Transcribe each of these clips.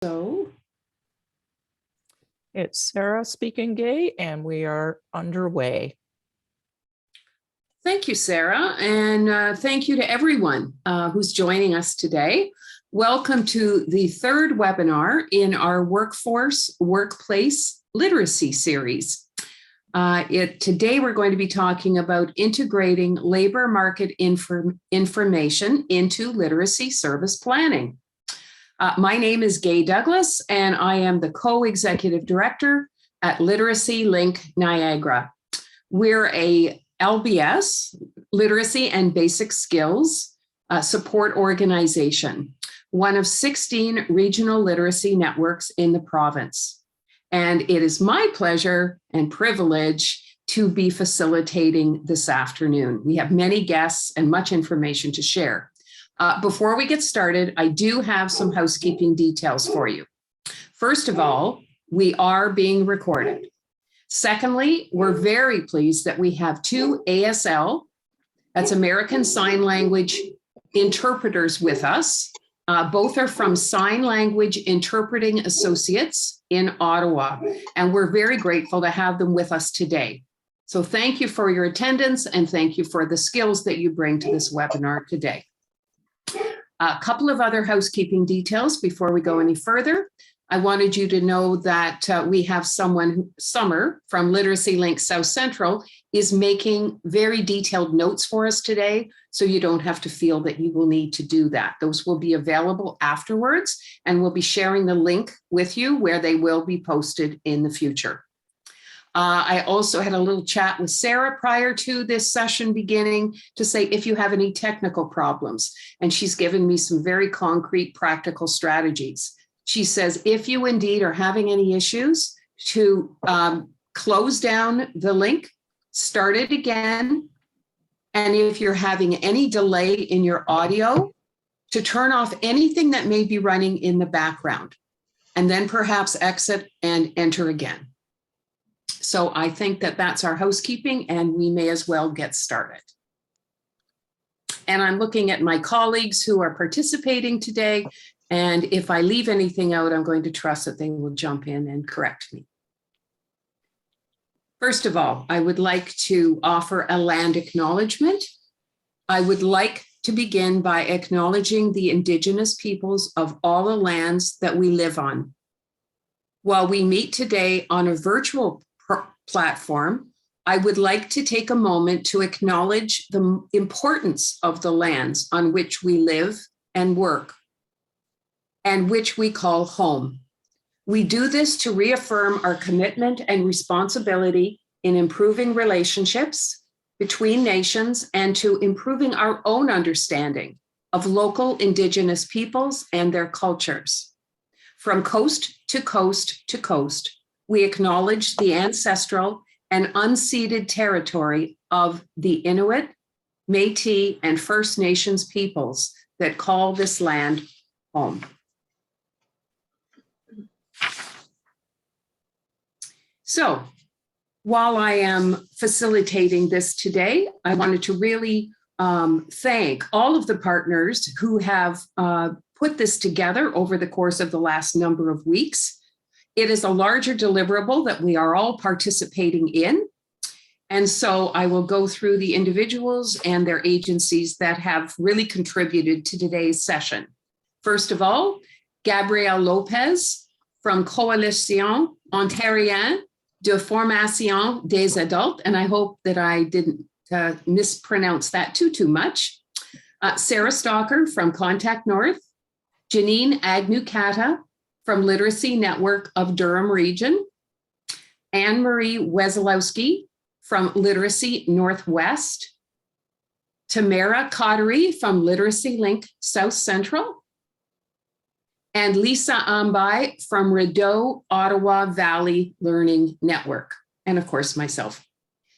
So it's Sarah speaking gay, and we are underway. thank you, Sarah, and thank you to everyone who's joining us today. Welcome to the third webinar in our Workforce Workplace Literacy series. Today we're going to be talking about integrating labor market information into literacy service planning. My name is Gay Douglas, and I am the co-executive director at Literacy Link Niagara. We're a LBS, Literacy and Basic Skills support organization, one of 16 regional literacy networks in the province. And it is my pleasure and privilege to be facilitating this afternoon. We have many guests and much information to share. Before we get started, I do have some housekeeping details for you. First of all, we are being recorded. Secondly, we're very pleased that we have two ASL, that's American Sign Language interpreters with us. Both are from Sign Language Interpreting Associates in Ottawa, and we're very grateful to have them with us today. So thank you for your attendance and thank you for the skills that you bring to this webinar today. A couple of other housekeeping details before we go any further. I wanted you to know that we have Summer from Literacy Link South Central is making very detailed notes for us today, so you don't have to feel that you will need to do that. Those will be available afterwards, and we'll be sharing the link with you where they will be posted in the future. I also had a little chat with Sarah prior to this session beginning to say if you have any technical problems, and she's given me some very concrete practical strategies. She says, if you indeed are having any issues, to close down the link, start it again. And if you're having any delay in your audio, to turn off anything that may be running in the background, and then perhaps exit and enter again. So I think that that's our housekeeping, and we may as well get started. And I'm looking at my colleagues who are participating today. And if I leave anything out, I'm going to trust that they will jump in and correct me. First of all, I would like to offer a land acknowledgement. I would like to begin by acknowledging the Indigenous peoples of all the lands that we live on. While we meet today on a virtual platform, I would like to take a moment to acknowledge the importance of the lands on which we live and work, and which we call home. We do this to reaffirm our commitment and responsibility in improving relationships between nations and to improving our own understanding of local Indigenous peoples and their cultures. From coast to coast to coast, we acknowledge the ancestral and unceded territory of the Inuit, Métis, and First Nations peoples that call this land home. So while I am facilitating this today, I wanted to really thank all of the partners who have put this together over the course of the last number of weeks. It is a larger deliverable that we are all participating in. And so I will go through the individuals and their agencies that have really contributed to today's session. First of all, Gabrielle Lopez from Coalition Ontarienne de Formation des Adultes, and I hope that I didn't mispronounce that too much. Sarah Stalker from Contact North, Janine Agnew-Cata from Literacy Network of Durham Region, Anne-Marie Wesolowski from Literacy Northwest, Tamara Cottery from Literacy Link South Central, and Lisa Ambai from Rideau Ottawa Valley Learning Network, and of course myself.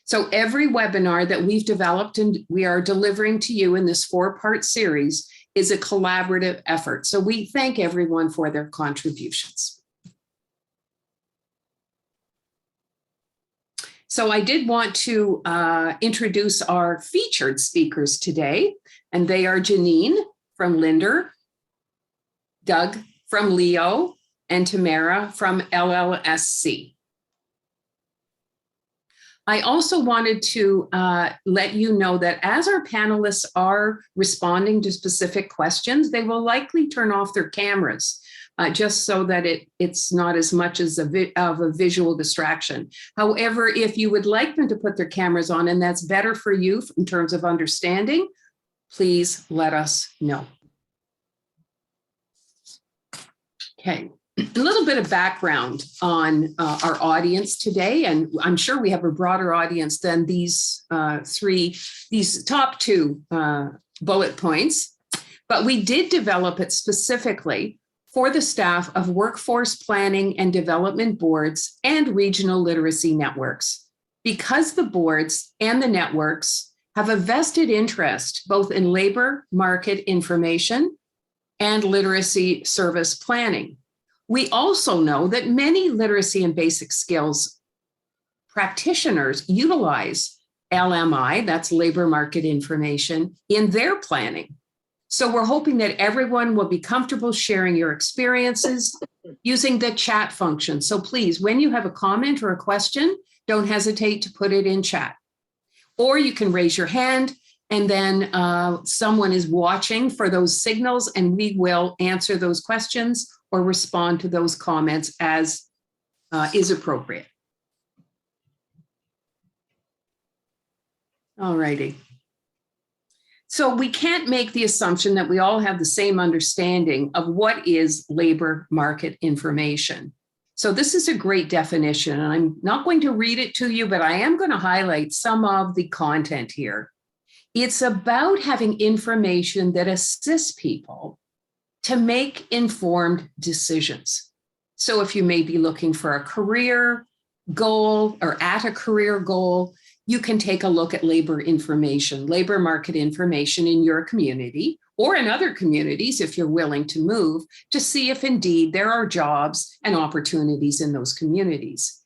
So every webinar that we've developed and we are delivering to you in this 4-part series is a collaborative effort. So we thank everyone for their contributions. So I did want to introduce our featured speakers today, and they are Janine from Linder, Doug from Leo, and Tamara from LLSC. I also wanted to let you know that as our panelists are responding to specific questions, they will likely turn off their cameras just so that it's not as much as of a visual distraction. However, if you would like them to put their cameras on and that's better for you in terms of understanding, please let us know. Okay. A little bit of background on our audience today, and I'm sure we have a broader audience than these top two bullet points, but we did develop it specifically for the staff of workforce planning and development boards and regional literacy networks, because the boards and the networks have a vested interest both in labor market information and literacy service planning. We also know that many literacy and basic skills practitioners utilize LMI, that's labor market information, in their planning. So we're hoping that everyone will be comfortable sharing your experiences using the chat function. So please, when you have a comment or a question, don't hesitate to put it in chat. Or you can raise your hand and then someone is watching for those signals and we will answer those questions or respond to those comments as is appropriate. All righty. So we can't make the assumption that we all have the same understanding of what is labor market information. So this is a great definition, and I'm not going to read it to you, but I am going to highlight some of the content here. It's about having information that assists people to make informed decisions. So if you may be looking for a career goal or at a career goal, you can take a look at labor information, labor market information in your community or in other communities if you're willing to move to see if indeed there are jobs and opportunities in those communities.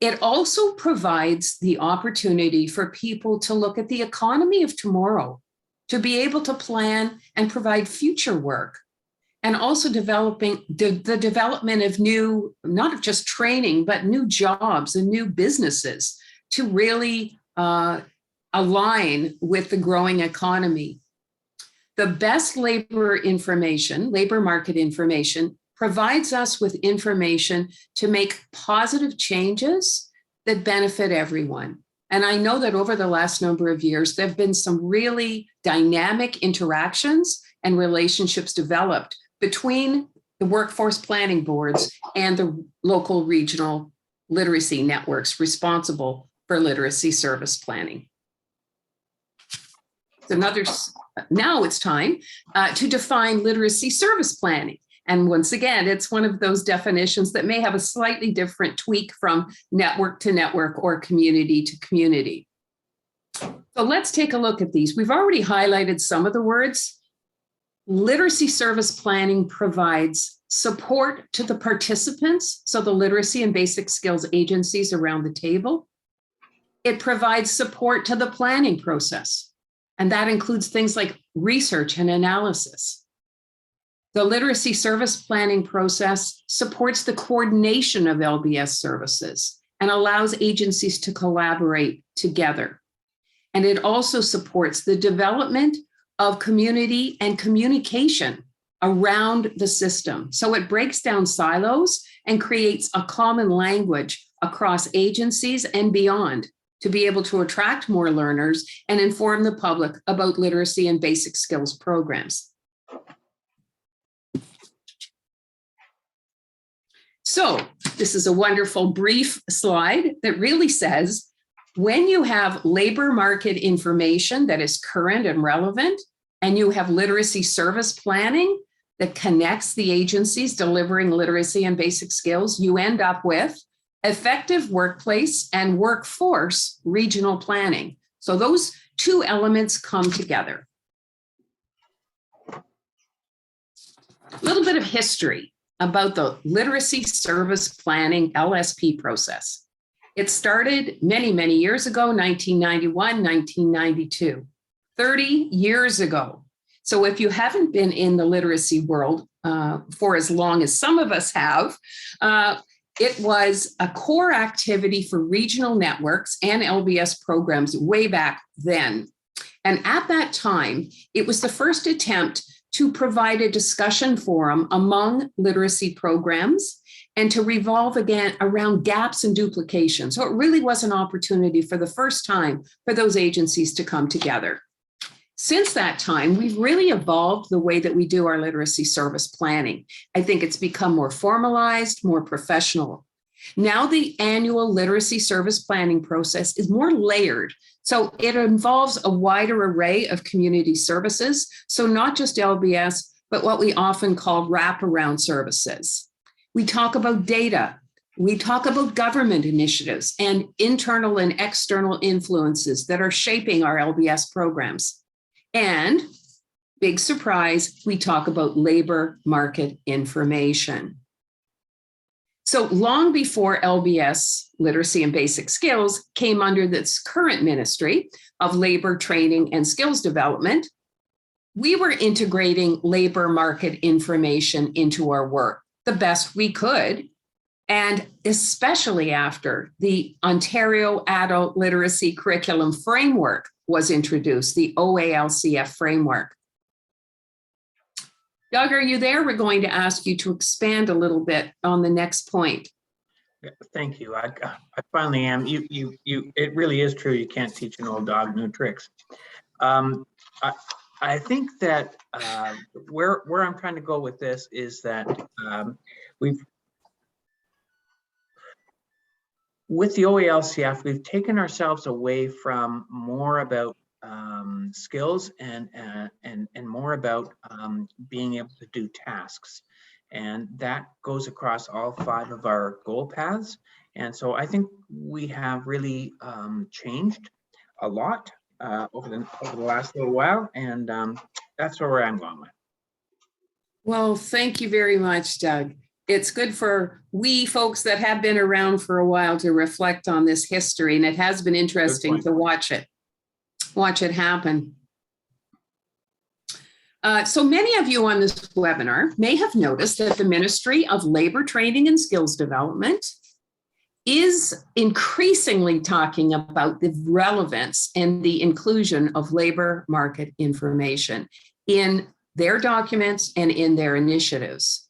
It also provides the opportunity for people to look at the economy of tomorrow, to be able to plan and provide future work, and also developing the development of new, not just training, but new jobs and new businesses to really align with the growing economy. The best labor information, labor market information, provides us with information to make positive changes that benefit everyone. And I know that over the last number of years, there have been some really dynamic interactions and relationships developed between the workforce planning boards and the local regional literacy networks responsible for literacy service planning. Now it's time to define literacy service planning. And once again, it's one of those definitions that may have a slightly different tweak from network to network or community to community. So let's take a look at these. We've already highlighted some of the words. Literacy service planning provides support to the participants, so the literacy and basic skills agencies around the table. It provides support to the planning process, and that includes things like research and analysis. The literacy service planning process supports the coordination of LBS services and allows agencies to collaborate together. And it also supports the development of community and communication around the system. So it breaks down silos and creates a common language across agencies and beyond to be able to attract more learners and inform the public about literacy and basic skills programs. So this is a wonderful brief slide that really says, when you have labor market information that is current and relevant, and you have literacy service planning that connects the agencies delivering literacy and basic skills, you end up with effective workplace and workforce regional planning. So those two elements come together. A little bit of history about the literacy service planning LSP process. It started many, many years ago, 1991, 1992. 30 years ago, So if you haven't been in the literacy world for as long as some of us have, it was a core activity for regional networks and LBS programs way back then. And at that time, it was the first attempt to provide a discussion forum among literacy programs and to revolve again around gaps and duplication. So it really was an opportunity for the first time for those agencies to come together. Since that time, we've really evolved the way that we do our literacy service planning. I think it's become more formalized, more professional. Now the annual literacy service planning process is more layered. So it involves a wider array of community services. So not just LBS, but what we often call wraparound services. We talk about data. We talk about government initiatives and internal and external influences that are shaping our LBS programs. And big surprise, we talk about labor market information. So long before LBS, Literacy and Basic Skills, came under this current Ministry of Labor, Training, and Skills Development, we were integrating labor market information into our work the best we could, and especially after the Ontario Adult Literacy Curriculum Framework was introduced, the OALCF framework. Doug, are you there? We're going to ask you to expand a little bit on the next point. Thank you. I finally am. It really is true. You can't teach an old dog new tricks. I think that where I'm trying to go with this is that with the OALCF, we've taken ourselves away from more about skills and more about being able to do tasks. And that goes across all 5 of our goal paths. And so I think we have really changed a lot over the last little while. And that's where I'm going with. Well, thank you very much, Doug. It's good for we folks that have been around for a while to reflect on this history. And it has been interesting to watch it happen. So many of you on this webinar may have noticed that the Ministry of Labor, Training, and Skills Development is increasingly talking about the relevance and the inclusion of labor market information in their documents and in their initiatives.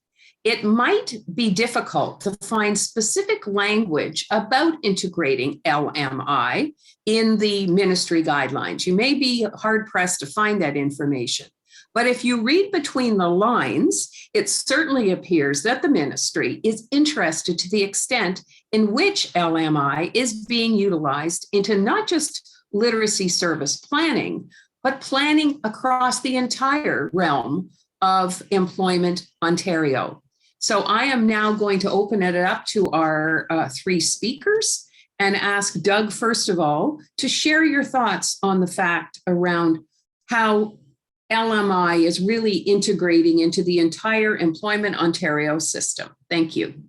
It might be difficult to find specific language about integrating LMI in the ministry guidelines. You may be hard-pressed to find that information. But if you read between the lines, it certainly appears that the ministry is interested to the extent in which LMI is being utilized into not just literacy service planning, but planning across the entire realm of Employment Ontario. So I am now going to open it up to our 3 speakers and ask Doug, first of all, to share your thoughts on the fact around how LMI is really integrating into the entire Employment Ontario system. Thank you.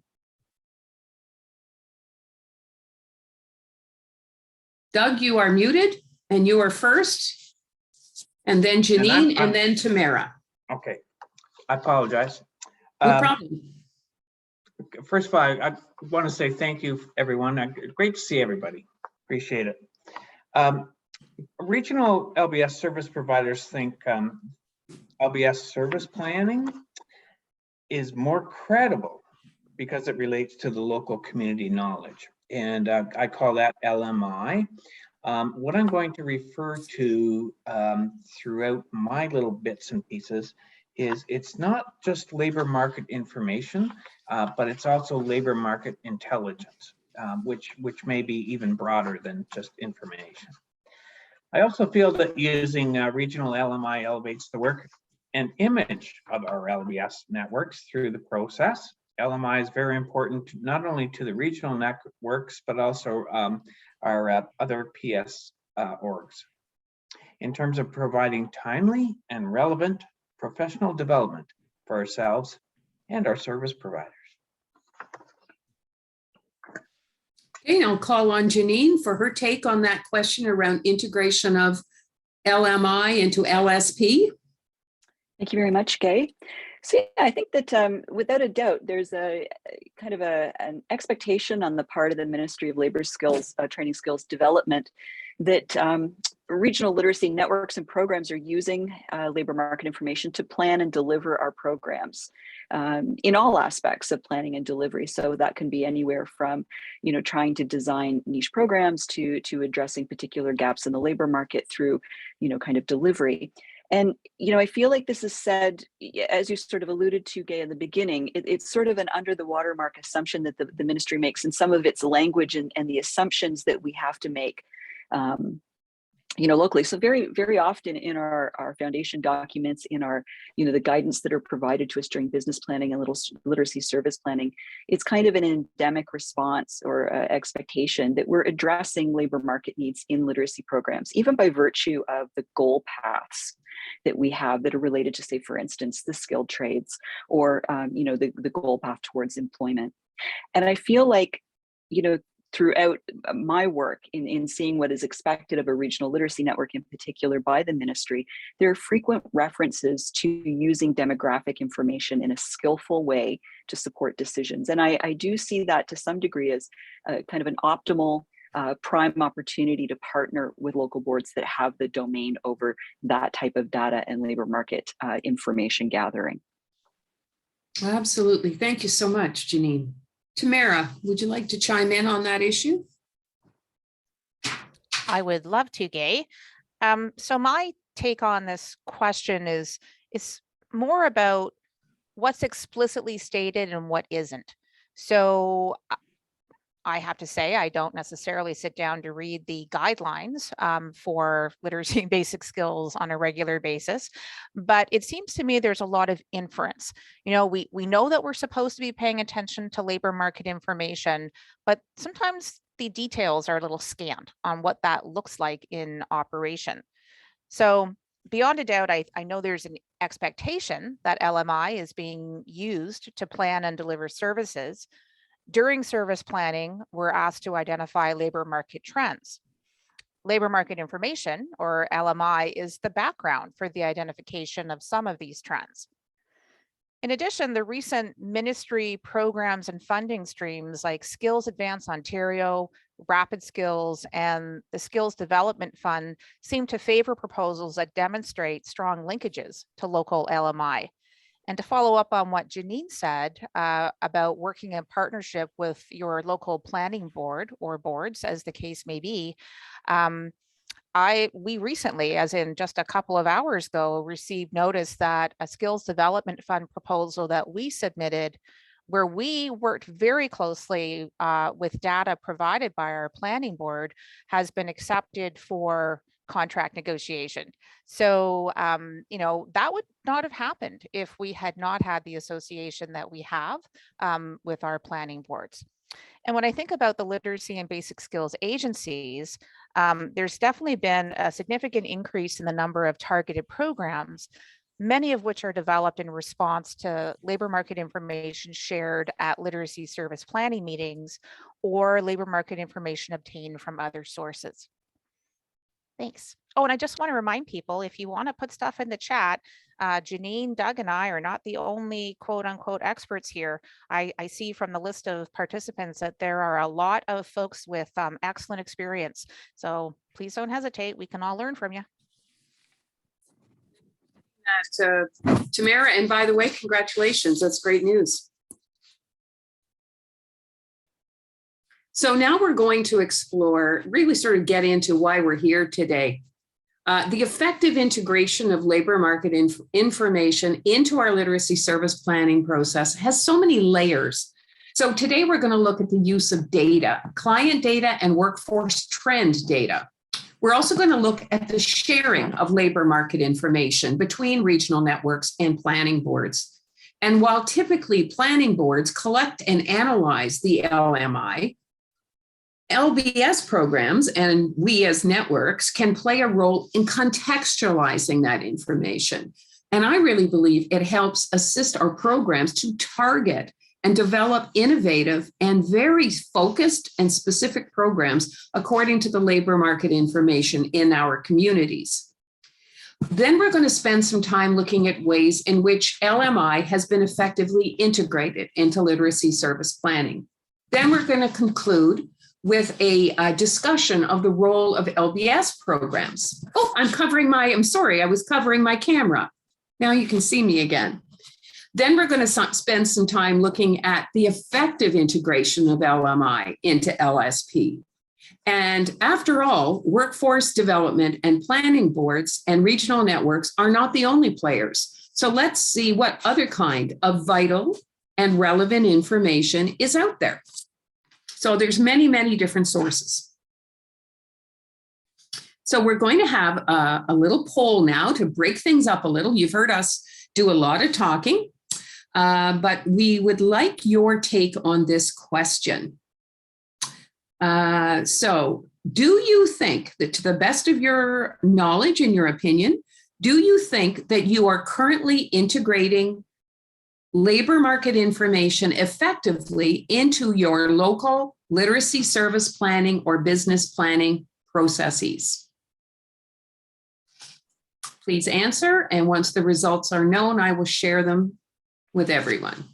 Doug, you are muted, and you are first, and then Janine, and then Tamara. Okay, I apologize. No problem. First of all, I want to say thank you, everyone. Great to see everybody. Appreciate it. Regional LBS service providers think LBS service planning is more credible because it relates to the local community knowledge. And I call that LMI. What I'm going to refer to throughout my little bits and pieces is it's not just labor market information, but it's also labor market intelligence, which may be even broader than just information. I also feel that using regional LMI elevates the work and image of our LBS networks through the process. LMI is very important not only to the regional networks, but also our other PS orgs in terms of providing timely and relevant professional development for ourselves and our service providers. Okay, I'll call on Janine for her take on that question around integration of LMI into LSP. Thank you very much, Gay. So yeah, I think that without a doubt, there's a kind of an expectation on the part of the Ministry of Labor Skills, Training Skills Development, that regional literacy networks and programs are using labor market information to plan and deliver our programs in all aspects of planning and delivery. So that can be anywhere from, trying to design niche programs to addressing particular gaps in the labor market through, kind of delivery. And, I feel like this is said, as you sort of alluded to, Gay, in the beginning, it's sort of an under the watermark assumption that the ministry makes in some of its language and the assumptions that we have to make, locally. So very, very often in our foundation documents, in our, the guidance that are provided to us during business planning and literacy service planning, it's kind of an endemic response or expectation that we're addressing labor market needs in literacy programs, even by virtue of the goal paths that we have that are related to, say, for instance, the skilled trades or, the goal path towards employment. And I feel like, throughout my work in seeing what is expected of a regional literacy network in particular by the ministry, there are frequent references to using demographic information in a skillful way to support decisions. And I do see that to some degree as kind of an optimal prime opportunity to partner with local boards that have the domain over that type of data and labor market information gathering. Absolutely. Thank you so much, Janine. Tamara, would you like to chime in on that issue? I would love to, Gay. So my take on this question is more about what's explicitly stated and what isn't. So I have to say, I don't necessarily sit down to read the guidelines for literacy and basic skills on a regular basis, but it seems to me there's a lot of inference. We know that we're supposed to be paying attention to labor market information, but sometimes the details are a little scant on what that looks like in operation. So beyond a doubt, I know there's an expectation that LMI is being used to plan and deliver services. During service planning, we're asked to identify labor market trends. Labor market information, or LMI, is the background for the identification of some of these trends. In addition, the recent ministry programs and funding streams like Skills Advance Ontario, Rapid Skills, and the Skills Development Fund seem to favor proposals that demonstrate strong linkages to local LMI. And to follow up on what Janine said about working in partnership with your local planning board or boards, as the case may be, we recently, as in just a couple of hours ago, received notice that a skills development fund proposal that we submitted, where we worked very closely with data provided by our planning board, has been accepted for contract negotiation. So, that would not have happened if we had not had the association that we have with our planning boards. And when I think about the literacy and basic skills agencies, there's definitely been a significant increase in the number of targeted programs, many of which are developed in response to labor market information shared at literacy service planning meetings or labor market information obtained from other sources. Thanks. Oh, and I just want to remind people, if you want to put stuff in the chat, Janine, Doug, and I are not the only quote unquote experts here. I see from the list of participants that there are a lot of folks with excellent experience. So please don't hesitate. We can all learn from you. Tamara, and by the way, congratulations. That's great news. So now we're going to explore, really sort of get into why we're here today. The effective integration of labor market information into our literacy service planning process has so many layers. So today we're going to look at the use of data, client data and workforce trend data. We're also going to look at the sharing of labor market information between regional networks and planning boards. And while typically planning boards collect and analyze the LMI, LBS programs and we as networks can play a role in contextualizing that information. And I really believe it helps assist our programs to target and develop innovative and very focused and specific programs according to the labor market information in our communities. Then we're going to spend some time looking at ways in which LMI has been effectively integrated into literacy service planning. Then we're going to conclude with a discussion of the role of LBS programs. Oh, I'm sorry, I was covering my camera. Now you can see me again. Then we're going to spend some time looking at the effective integration of LMI into LSP. And after all, workforce development and planning boards and regional networks are not the only players. So let's see what other kind of vital and relevant information is out there. So there's many, many different sources. So we're going to have a little poll now to break things up a little. You've heard us do a lot of talking, but we would like your take on this question. So do you think that, to the best of your knowledge and your opinion, do you think that you are currently integrating labor market information effectively into your local literacy service planning or business planning processes? Please answer, and once the results are known, I will share them with everyone.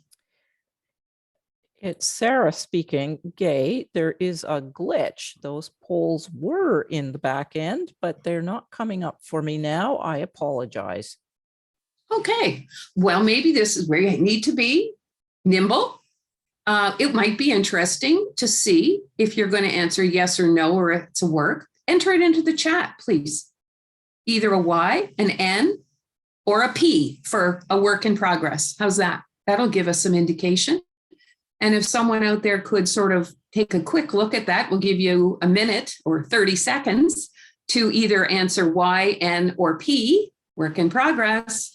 It's Sarah speaking. Gay, there is a glitch. Those polls were in the back end, but they're not coming up for me now. I apologize. Okay, well, maybe this is where you need to be nimble. It might be interesting to see if you're going to answer yes or no, or if it's a work. Enter it into the chat, please. Either a Y, an N, or a P for a work in progress. How's that? That'll give us some indication. And if someone out there could sort of take a quick look at that, we'll give you a minute or 30 seconds to either answer Y, N, or P, work in progress.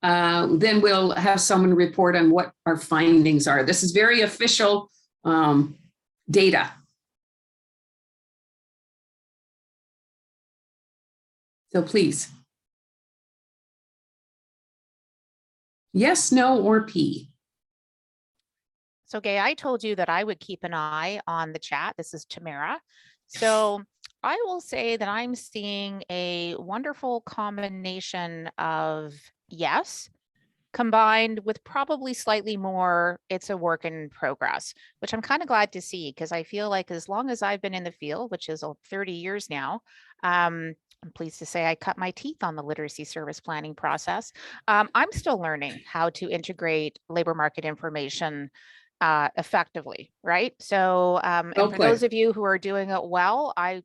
Then we'll have someone report on what our findings are. This is very official data. So please. Yes, no, or P. So Gay, I told you that I would keep an eye on the chat. This is Tamara. So I will say that I'm seeing a wonderful combination of yes, combined with probably slightly more, it's a work in progress, which I'm kind of glad to see, because I feel like as long as I've been in the field, which is 30 years now, I'm pleased to say I cut my teeth on the literacy service planning process. I'm still learning how to integrate labor market information effectively, right? So, and for those of you who are doing it well, I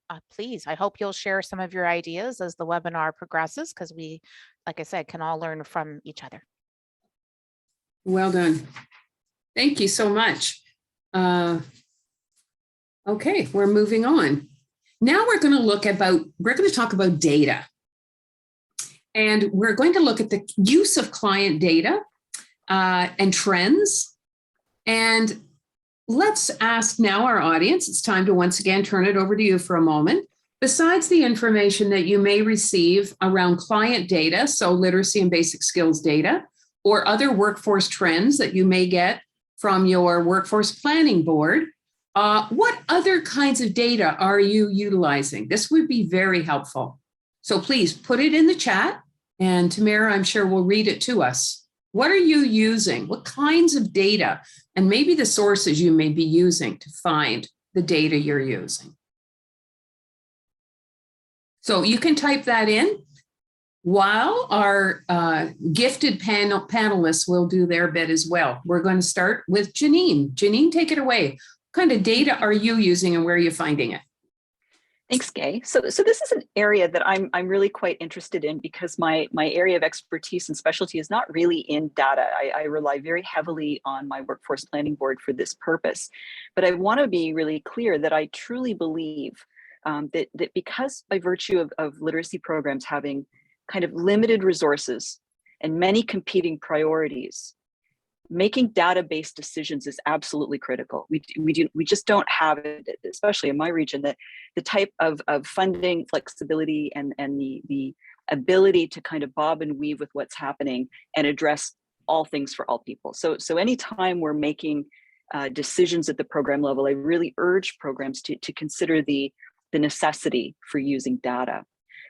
hope you'll share some of your ideas as the webinar progresses, because we, like I said, can all learn from each other. Well done. Thank you so much. Okay, we're moving on. Now we're going to talk about data. And we're going to look at the use of client data and trends. And let's ask now our audience, it's time to once again turn it over to you for a moment. Besides the information that you may receive around client data, so literacy and basic skills data, or other workforce trends that you may get from your workforce planning board, what other kinds of data are you utilizing? This would be very helpful. So please put it in the chat, and Tamara, I'm sure, will read it to us. What are you using? What kinds of data? And maybe the sources you may be using to find the data you're using. So you can type that in while our gifted panelists will do their bit as well. We're going to start with Janine. Janine, take it away. What kind of data are you using and where are you finding it? Thanks, Gay. So this is an area that I'm really quite interested in, because my area of expertise and specialty is not really in data. I rely very heavily on my workforce planning board for this purpose. But I want to be really clear that I truly believe that because by virtue of literacy programs having kind of limited resources and many competing priorities, making data-based decisions is absolutely critical. We just don't have it, especially in my region, that the type of funding, flexibility, and the ability to kind of bob and weave with what's happening and address all things for all people. So anytime we're making decisions at the program level, I really urge programs to consider the necessity for using data.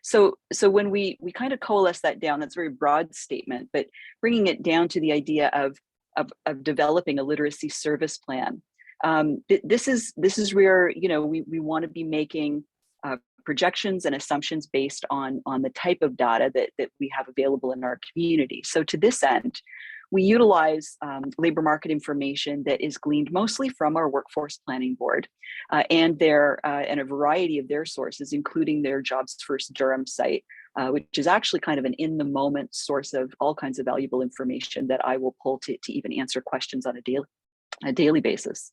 So when we kind of coalesce that down, that's a very broad statement, but bringing it down to the idea of developing a literacy service plan. This is where, you know, we want to be making projections and assumptions based on the type of data that we have available in our community. So to this end, we utilize labor market information that is gleaned mostly from our workforce planning board and a variety of their sources, including their Jobs First Durham site, which is actually kind of an in-the-moment source of all kinds of valuable information that I will pull to even answer questions on a daily basis.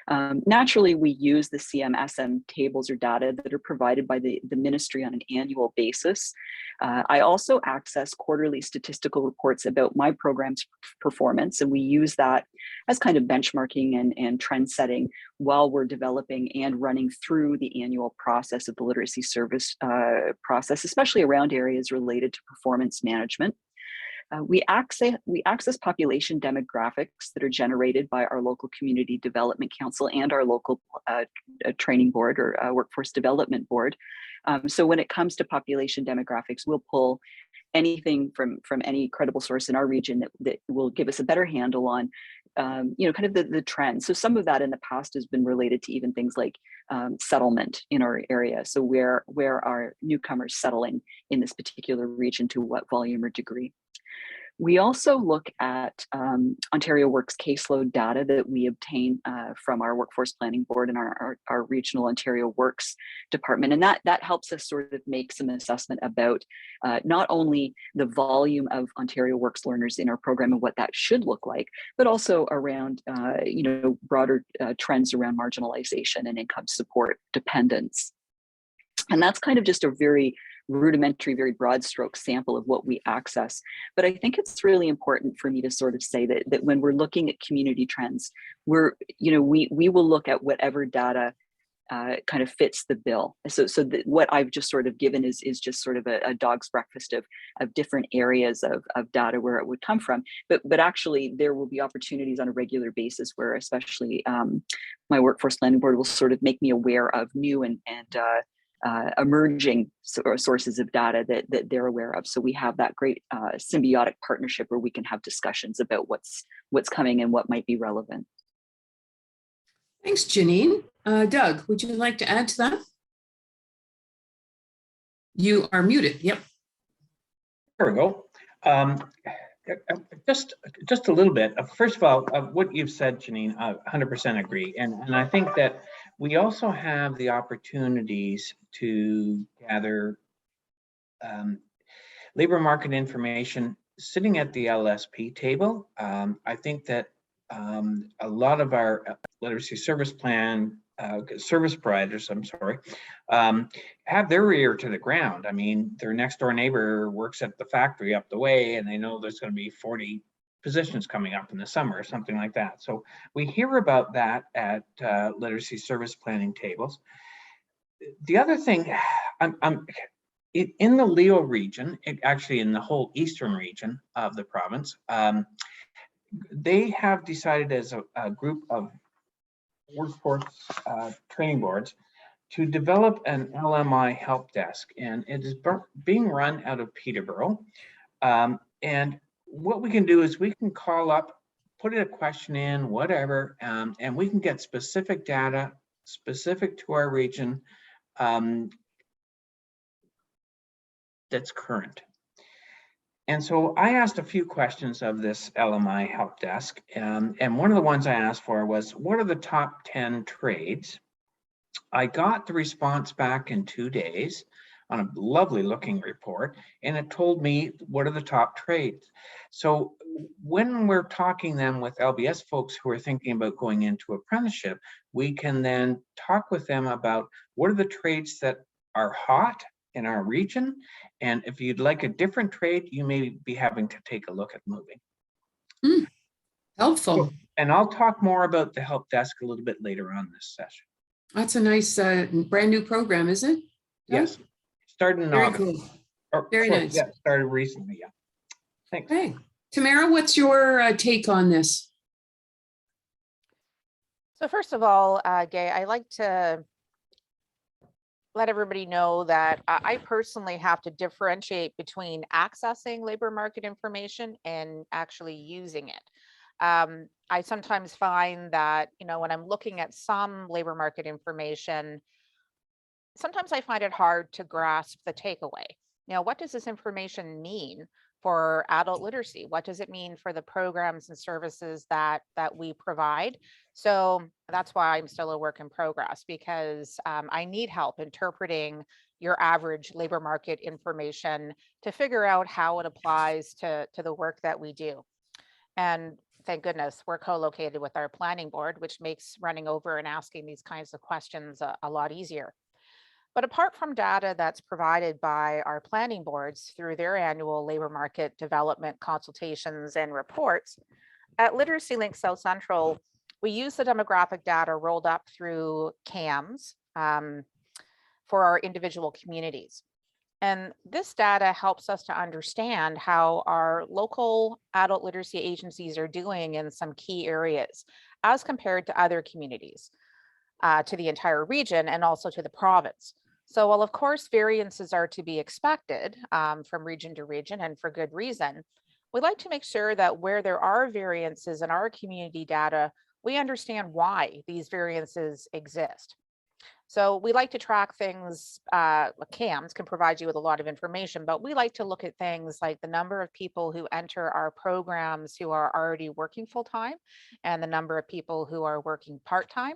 Naturally, we use the CMSM tables or data that are provided by the ministry on an annual basis. I also access quarterly statistical reports about my program's performance, and we use that as kind of benchmarking and trend setting while we're developing and running through the annual process of the literacy service process, especially around areas related to performance management. We access population demographics that are generated by our local community development council and our local training board or workforce development board. So when it comes to population demographics, we'll pull anything from any credible source in our region that will give us a better handle on you know, kind of the trends. So some of that in the past has been related to even things like settlement in our area. So where are newcomers settling in this particular region, to what volume or degree? We also look at Ontario Works caseload data that we obtain from our Workforce Planning Board and our regional Ontario Works department. And that helps us sort of make some assessment about not only the volume of Ontario Works learners in our program and what that should look like, but also around you know, broader trends around marginalization and income support dependence. And that's kind of just a very rudimentary, very broad stroke sample of what we access. But I think it's really important for me to sort of say that when we're looking at community trends, we will look at whatever data kind of fits the bill. So what I've just sort of given is just sort of a dog's breakfast of different areas of data where it would come from. But actually there will be opportunities on a regular basis where especially my Workforce Planning Board will sort of make me aware of new and emerging sources of data that they're aware of. So we have that great symbiotic partnership where we can have discussions about what's coming and what might be relevant. Thanks, Janine. Doug, would you like to add to that? You are muted. Yep. There we go. Just a little bit. First of all, what you've said, Janine, I 100% agree. And I think that we also have the opportunities to gather labor market information sitting at the LSP table. I think that a lot of our literacy service plan service providers, have their ear to the ground. I mean, their next door neighbor works at the factory up the way and they know there's going to be 40 positions coming up in the summer or something like that. So we hear about that at literacy service planning tables. The other thing, in the Leo region, actually in the whole eastern region of the province, they have decided as a group of workforce training boards to develop an LMI help desk, and it is being run out of Peterborough. And what we can do is we can call up, put a question in, whatever, and we can get specific data specific to our region that's current. And so I asked a few questions of this LMI help desk, and one of the ones I asked for was, what are the top 10 trades? I got the response back in 2 days on a lovely looking report, and it told me what are the top trades. So when we're talking then with LBS folks who are thinking about going into apprenticeship, we can then talk with them about what are the trades that are hot in our region, and if you'd like a different trade, you may be having to take a look at moving. Helpful. So, and I'll talk more about the help desk a little bit later on this session. That's a nice brand new program, is it? Yes, started in August. Very cool. Very nice. Yeah, started recently. Yeah. Thanks. Okay, Tamara, what's your take on this? So first of all, Gay, I like let everybody know that I personally have to differentiate between accessing labor market information and actually using it. I sometimes find that, when I'm looking at some labor market information, sometimes I find it hard to grasp the takeaway. What does this information mean for adult literacy? What does it mean for the programs and services that we provide? So that's why I'm still a work in progress, because I need help interpreting your average labor market information to figure out how it applies to the work that we do. And thank goodness we're co-located with our planning board, which makes running over and asking these kinds of questions a lot easier. But apart from data that's provided by our planning boards through their annual labor market development consultations and reports, at Literacy Link South Central, we use the demographic data rolled up through CAMs for our individual communities. And this data helps us to understand how our local adult literacy agencies are doing in some key areas as compared to other communities, to the entire region and also to the province. So while of course variances are to be expected from region to region, and for good reason, we like to make sure that where there are variances in our community data, we understand why these variances exist. So we like to track things, CAMs can provide you with a lot of information, but we like to look at things like the number of people who enter our programs who are already working full-time and the number of people who are working part-time.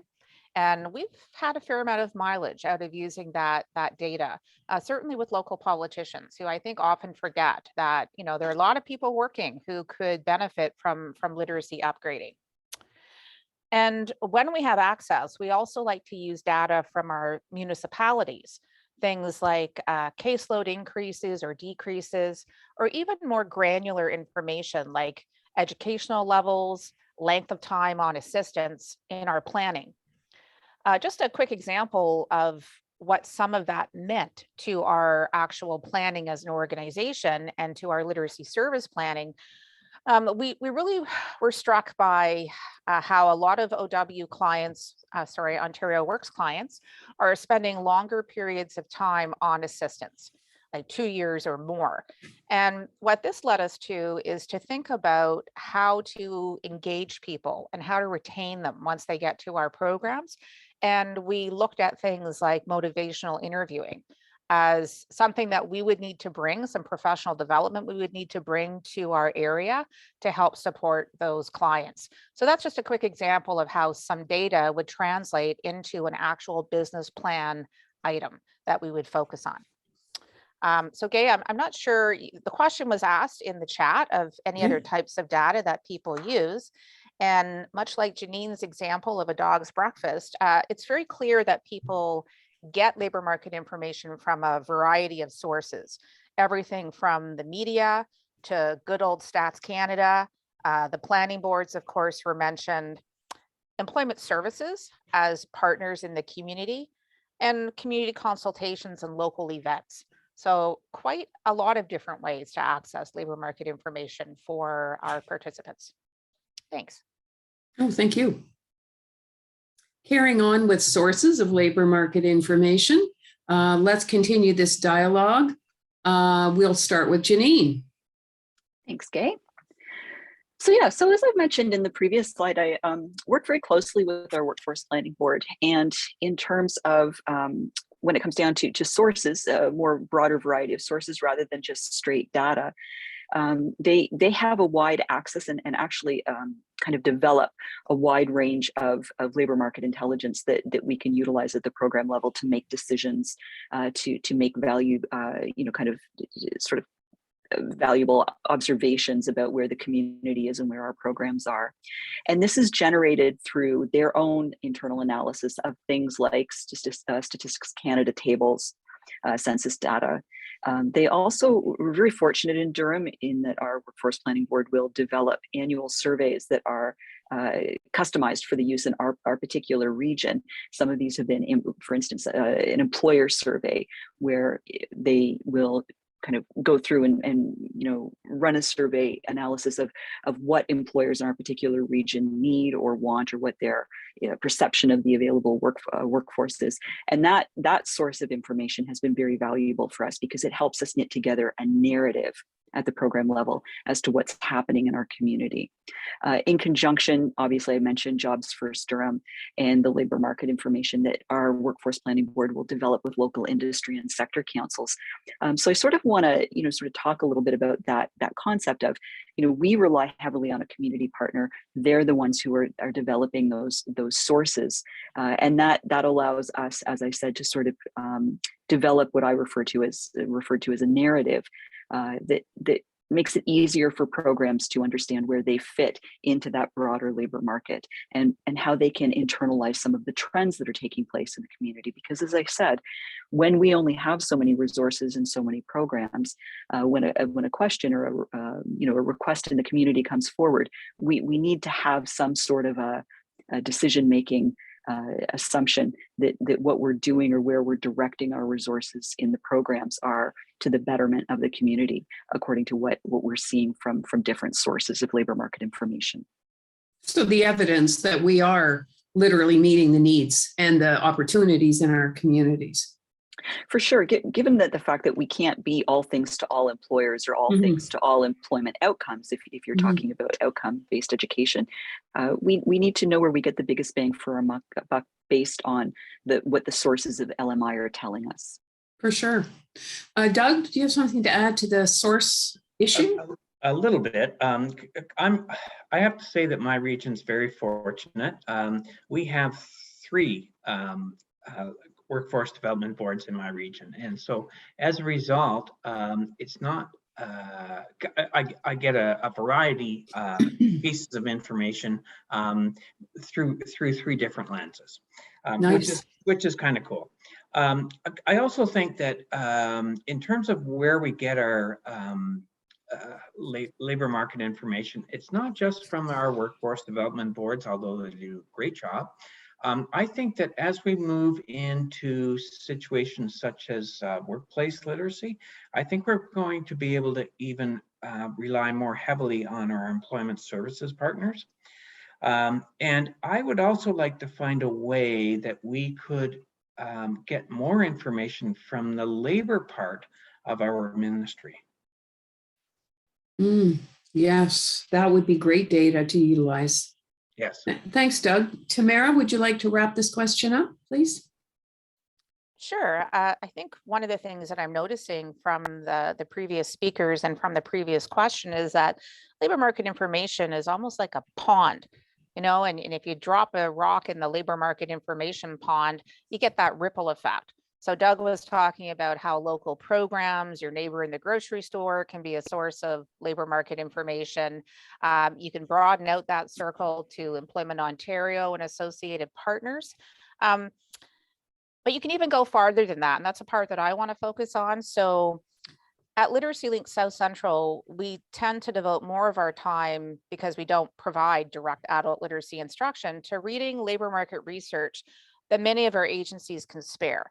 And we've had a fair amount of mileage out of using that data, certainly with local politicians who I think often forget that, there are a lot of people working who could benefit from literacy upgrading. And when we have access, we also like to use data from our municipalities, things like caseload increases or decreases, or even more granular information like educational levels, length of time on assistance in our planning. Just a quick example of what some of that meant to our actual planning as an organization and to our literacy service planning. We really were struck by how a lot of OW clients, Ontario Works clients, are spending longer periods of time on assistance, like 2 years or more. And what this led us to is to think about how to engage people and how to retain them once they get to our programs. And we looked at things like motivational interviewing as something that we would need to bring, some professional development we would need to bring to our area to help support those clients. So that's just a quick example of how some data would translate into an actual business plan item that we would focus on. So Gay, I'm not sure, the question was asked in the chat of any other types of data that people use. And much like Janine's example of a dog's breakfast, it's very clear that people get labor market information from a variety of sources, everything from the media to good old Stats Canada. The planning boards, of course, were mentioned, employment services as partners in the community, and community consultations and local events. So quite a lot of different ways to access labor market information for our participants. Thanks. Oh, thank you. Carrying on with sources of labor market information, let's continue this dialogue. We'll start with Janine. Thanks, Gay. So as I've mentioned in the previous slide, I work very closely with our workforce planning board. And in terms of when it comes down to sources, a more broader variety of sources rather than just straight data, they have a wide access and actually kind of develop a wide range of labor market intelligence that we can utilize at the program level to make decisions, to make value, kind of sort of valuable observations about where the community is and where our programs are. And this is generated through their own internal analysis of things like Statistics Canada tables, census data. They also were very fortunate in Durham in that our workforce planning board will develop annual surveys that are customized for the use in our particular region. Some of these have been, for instance, an employer survey where they will kind of go through and run a survey analysis of what employers in our particular region need or want, or what their perception of the available workforce is. And that source of information has been very valuable for us because it helps us knit together a narrative at the program level as to what's happening in our community. In conjunction, obviously I mentioned Jobs First Durham and the labor market information that our Workforce Planning Board will develop with local industry and sector councils. So I sort of want to, sort of talk a little bit about that concept of, we rely heavily on a community partner. They're the ones who are developing those sources. And that allows us, as I said, to sort of develop what I refer to as a narrative that makes it easier for programs to understand where they fit into that broader labor market and how they can internalize some of the trends that are taking place in the community. Because as I said, when we only have so many resources and so many programs, when a question or a request in the community comes forward, we need to have some sort of a decision-making assumption that what we're doing or where we're directing our resources in the programs are to the betterment of the community, according to what we're seeing from different sources of labor market information. So the evidence that we are literally meeting the needs and the opportunities in our communities. For sure, given that the fact that we can't be all things to all employers or all things to all employment outcomes, if you're talking about outcome-based education, we need to know where we get the biggest bang for our buck based on what the sources of LMI are telling us. For sure. Doug, do you have something to add to the source issue? A little bit. I have to say that my region's very fortunate. We have 3 workforce development boards in my region, and so as a result, it's not. I get a variety pieces of information through 3 different lenses, Nice. which is kind of cool. I also think that in terms of where we get our labor market information, it's not just from our workforce development boards, although they do a great job. I think that as we move into situations such as workplace literacy, I think we're going to be able to even rely more heavily on our employment services partners. And I would also like to find a way that we could get more information from the labor part of our ministry. Yes, that would be great data to utilize. Yes. Thanks, Doug. Tamara, would you like to wrap this question up, please? Sure. I think one of the things that I'm noticing from the previous speakers and from the previous question is that labor market information is almost like a pond, and if you drop a rock in the labor market information pond, you get that ripple effect. So Doug was talking about how local programs, your neighbor in the grocery store can be a source of labor market information. You can broaden out that circle to Employment Ontario and associated partners. But you can even go farther than that. And that's a part that I want to focus on. So at Literacy Link South Central, we tend to devote more of our time, because we don't provide direct adult literacy instruction, to reading labor market research that many of our agencies can spare.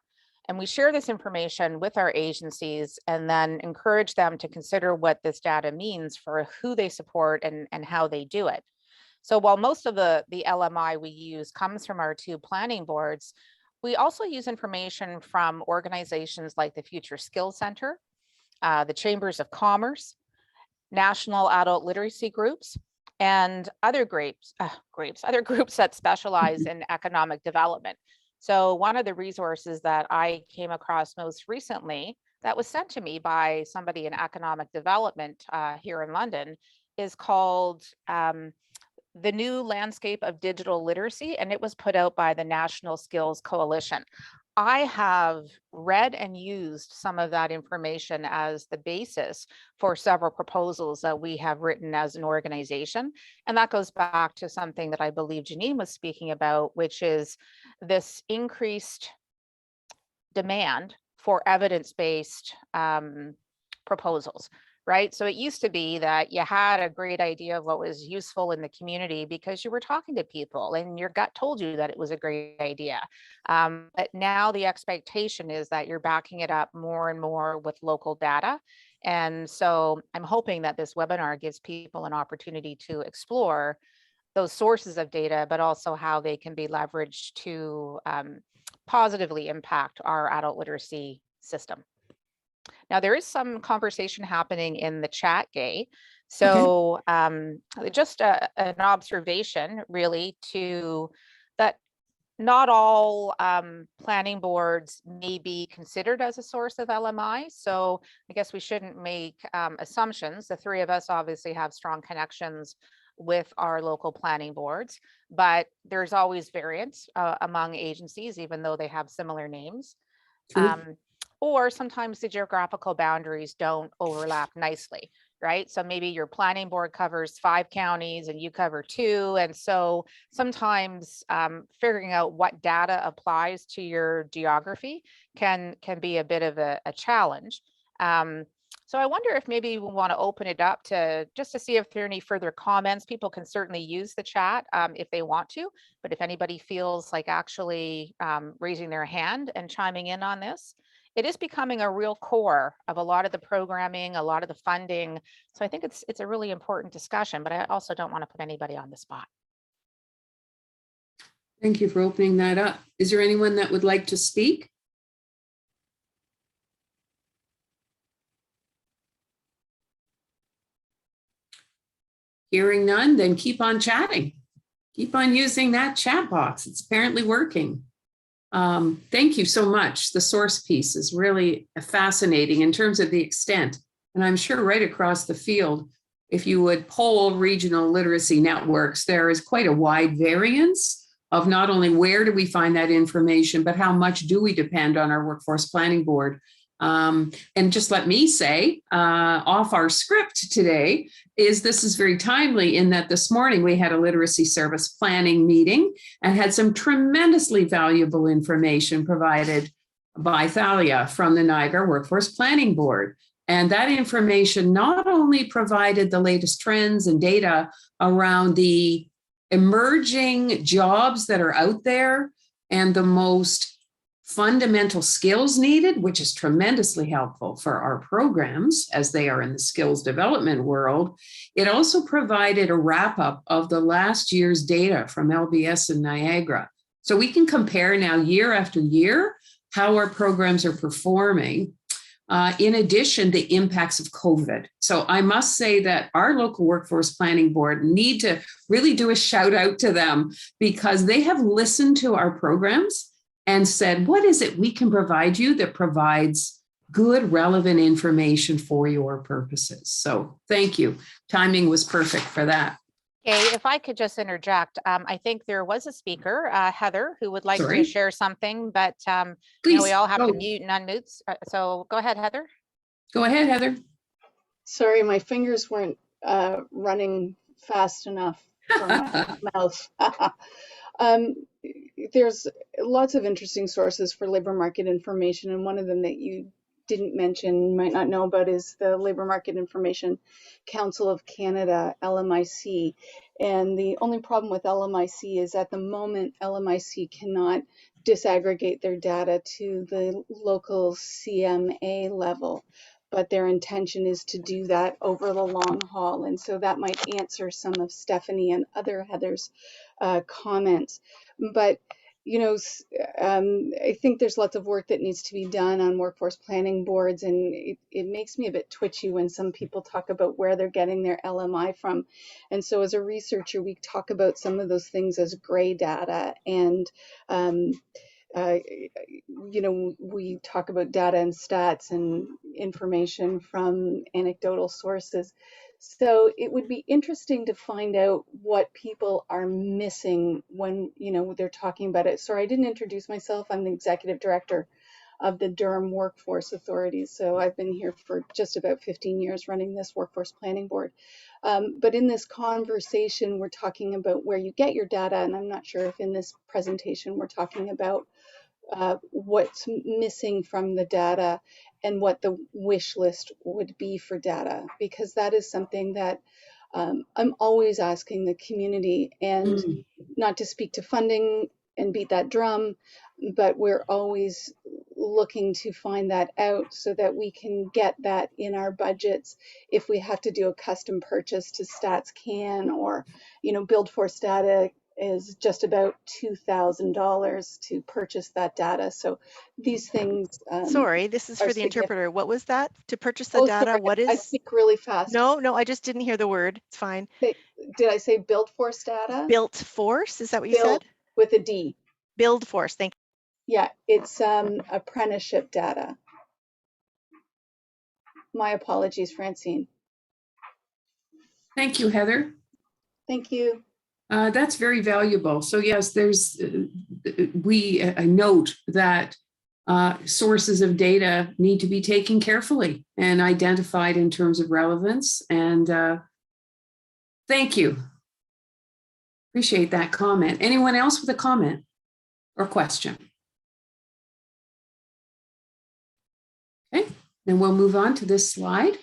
And we share this information with our agencies and then encourage them to consider what this data means for who they support and how they do it. So while most of the LMI we use comes from our 2 planning boards, we also use information from organizations like the Future Skills Center, the Chambers of Commerce, National Adult Literacy Groups, and other groups that specialize in economic development. So one of the resources that I came across most recently that was sent to me by somebody in economic development here in London is called The New Landscape of Digital Literacy, and it was put out by the National Skills Coalition. I have read and used some of that information as the basis for several proposals that we have written as an organization. And that goes back to something that I believe Janine was speaking about, which is this increased demand for evidence-based proposals. right? So it used to be that you had a great idea of what was useful in the community because you were talking to people and your gut told you that it was a great idea. But now the expectation is that you're backing it up more and more with local data. And so I'm hoping that this webinar gives people an opportunity to explore those sources of data, but also how they can be leveraged to positively impact our adult literacy system. Now, there is some conversation happening in the chat, Gay. So just an observation really to that not all planning boards may be considered as a source of LMI. So I guess we shouldn't make assumptions. The three of us obviously have strong connections with our local planning boards, but there's always variance among agencies, even though they have similar names. Or sometimes the geographical boundaries don't overlap nicely, right? So maybe your planning board covers 5 counties and you cover 2. And so sometimes figuring out what data applies to your geography can be a bit of a challenge. So I wonder if maybe we want to open it up to just to see if there are any further comments. People can certainly use the chat if they want to, but if anybody feels like actually raising their hand and chiming in on this, it is becoming a real core of a lot of the programming, a lot of the funding. So I think it's a really important discussion, but I also don't want to put anybody on the spot. Thank you for opening that up. Is there anyone that would like to speak? Hearing none, then keep on chatting. Keep on using that chat box. It's apparently working. Thank you so much. The source piece is really fascinating in terms of the extent. And I'm sure right across the field, if you would poll regional literacy networks, there is quite a wide variance of not only where do we find that information, but how much do we depend on our workforce planning board. And just let me say, off our script today, this is very timely in that this morning we had a literacy service planning meeting and had some tremendously valuable information provided by Thalia from the Niagara Workforce Planning Board. And that information not only provided the latest trends and data around the emerging jobs that are out there and the most fundamental skills needed, which is tremendously helpful for our programs as they are in the skills development world. It also provided a wrap up of the last year's data from LBS and Niagara. So we can compare now year after year how our programs are performing. In addition, the impacts of COVID. So I must say that our local workforce planning board need to really do a shout out to them because they have listened to our programs and said, what is it we can provide you that provides good, relevant information for your purposes? So thank you. Timing was perfect for that. Okay, if I could just interject, I think there was a speaker, Heather, who would like to share something, but you know, we all have to mute and unmute. So go ahead, Heather. Go ahead, Heather. Sorry, my fingers weren't running fast enough for my mouth. There's lots of interesting sources for labor market information, and one of them that you didn't mention, might not know about, is the Labor Market Information Council of Canada, LMIC. And the only problem with LMIC is at the moment, LMIC cannot disaggregate their data to the local CMA level, but their intention is to do that over the long haul. And so that might answer some of Stephanie and other Heather's comments. But you know, I think there's lots of work that needs to be done on workforce planning boards, and it makes me a bit twitchy when some people talk about where they're getting their LMI from. And so as a researcher, we talk about some of those things as gray data, and you know, we talk about data and stats and information from anecdotal sources. So it would be interesting to find out what people are missing when, you know, they're talking about it. Sorry, I didn't introduce myself. I'm the executive director of the Durham Workforce Authority. So I've been here for just about 15 years running this workforce planning board. But in this conversation, we're talking about where you get your data. And I'm not sure if in this presentation we're talking about what's missing from the data and what the wish list would be for data, because that is something that I'm always asking the community, and not to speak to funding and beat that drum, but we're always looking to find that out so that we can get that in our budgets if we have to do a custom purchase to StatsCan, or, Build Force Data is just about $2,000 to purchase that data. So these things Sorry, this is are for the significant. interpreter. What was that? To purchase the Oh, data? sorry, What I is? speak really fast. No, I just didn't hear the word. It's fine. Did I say Build Force Data? Built force, is that what you Build said? with a D. Build force, thank you. Yeah, it's apprenticeship data. My apologies, Francine. Thank you, Heather. Thank you. That's very valuable. So yes, there's, we note that sources of data need to be taken carefully and identified in terms of relevance. And thank you. Appreciate that comment. Anyone else with a comment or question? Okay, then we'll move on to this slide.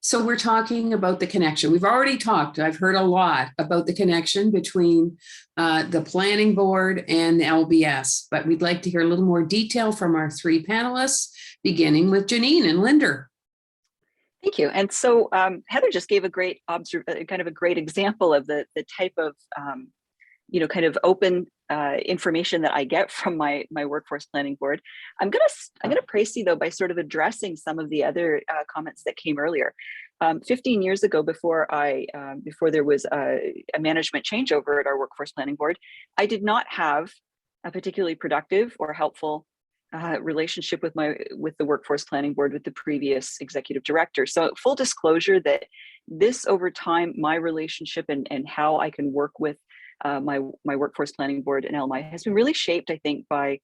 So we're talking about the connection. We've already talked, I've heard a lot about the connection between the planning board and the LBS, but we'd like to hear a little more detail from our three panelists, beginning with Janine and Linder. Thank you. And so Heather just gave a great kind of a great example of the type of kind of open information that I get from my workforce planning board. I'm gonna praise you though by sort of addressing some of the other comments that came earlier. 15 years ago, before there was a management changeover at our workforce planning board, I did not have a particularly productive or helpful relationship with the workforce planning board with the previous executive director. So full disclosure that this over time, my relationship and how I can work with my workforce planning board and LMI has been really shaped, I think, by,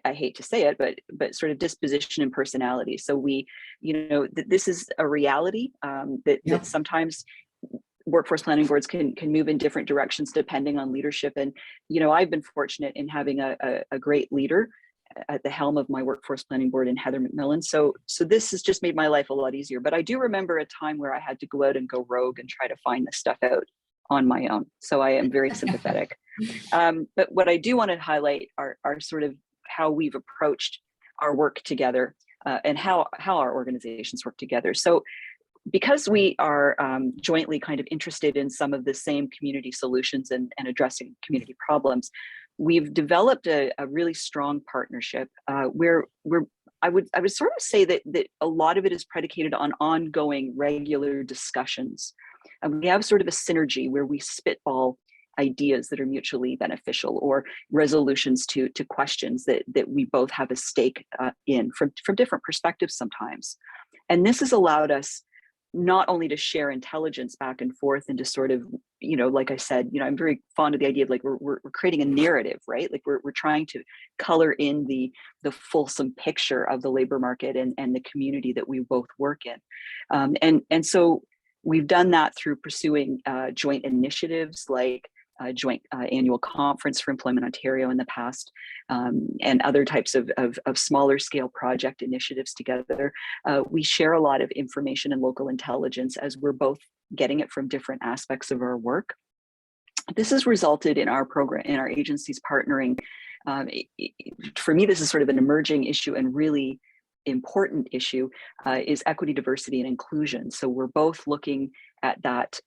I hate to say it, but sort of disposition and personality. So we, this is a reality that sometimes workforce planning boards can move in different directions depending on leadership. And, I've been fortunate in having a great leader at the helm of my workforce planning board in Heather McMillan. So this has just made my life a lot easier. But I do remember a time where I had to go out and go rogue and try to find this stuff out on my own. So I am very sympathetic. But what I do want to highlight are sort of how we've approached our work together and how our organizations work together. So because we are jointly kind of interested in some of the same community solutions and addressing community problems, we've developed a really strong partnership where I would sort of say that a lot of it is predicated on ongoing regular discussions. And we have sort of a synergy where we spitball ideas that are mutually beneficial or resolutions to questions that we both have a stake in from different perspectives sometimes. And this has allowed us not only to share intelligence back and forth and to sort of, like I said, I'm very fond of the idea of like we're creating a narrative, right? Like we're trying to color in the fulsome picture of the labor market and the community that we both work in. And so we've done that through pursuing joint initiatives like a joint annual conference for Employment Ontario in the past, and other types of smaller scale project initiatives together. We share a lot of information and local intelligence as we're both getting it from different aspects of our work. This has resulted in our program, in our agencies partnering. For me, this is sort of an emerging issue and really important issue is equity, diversity, and inclusion. So we're both looking at that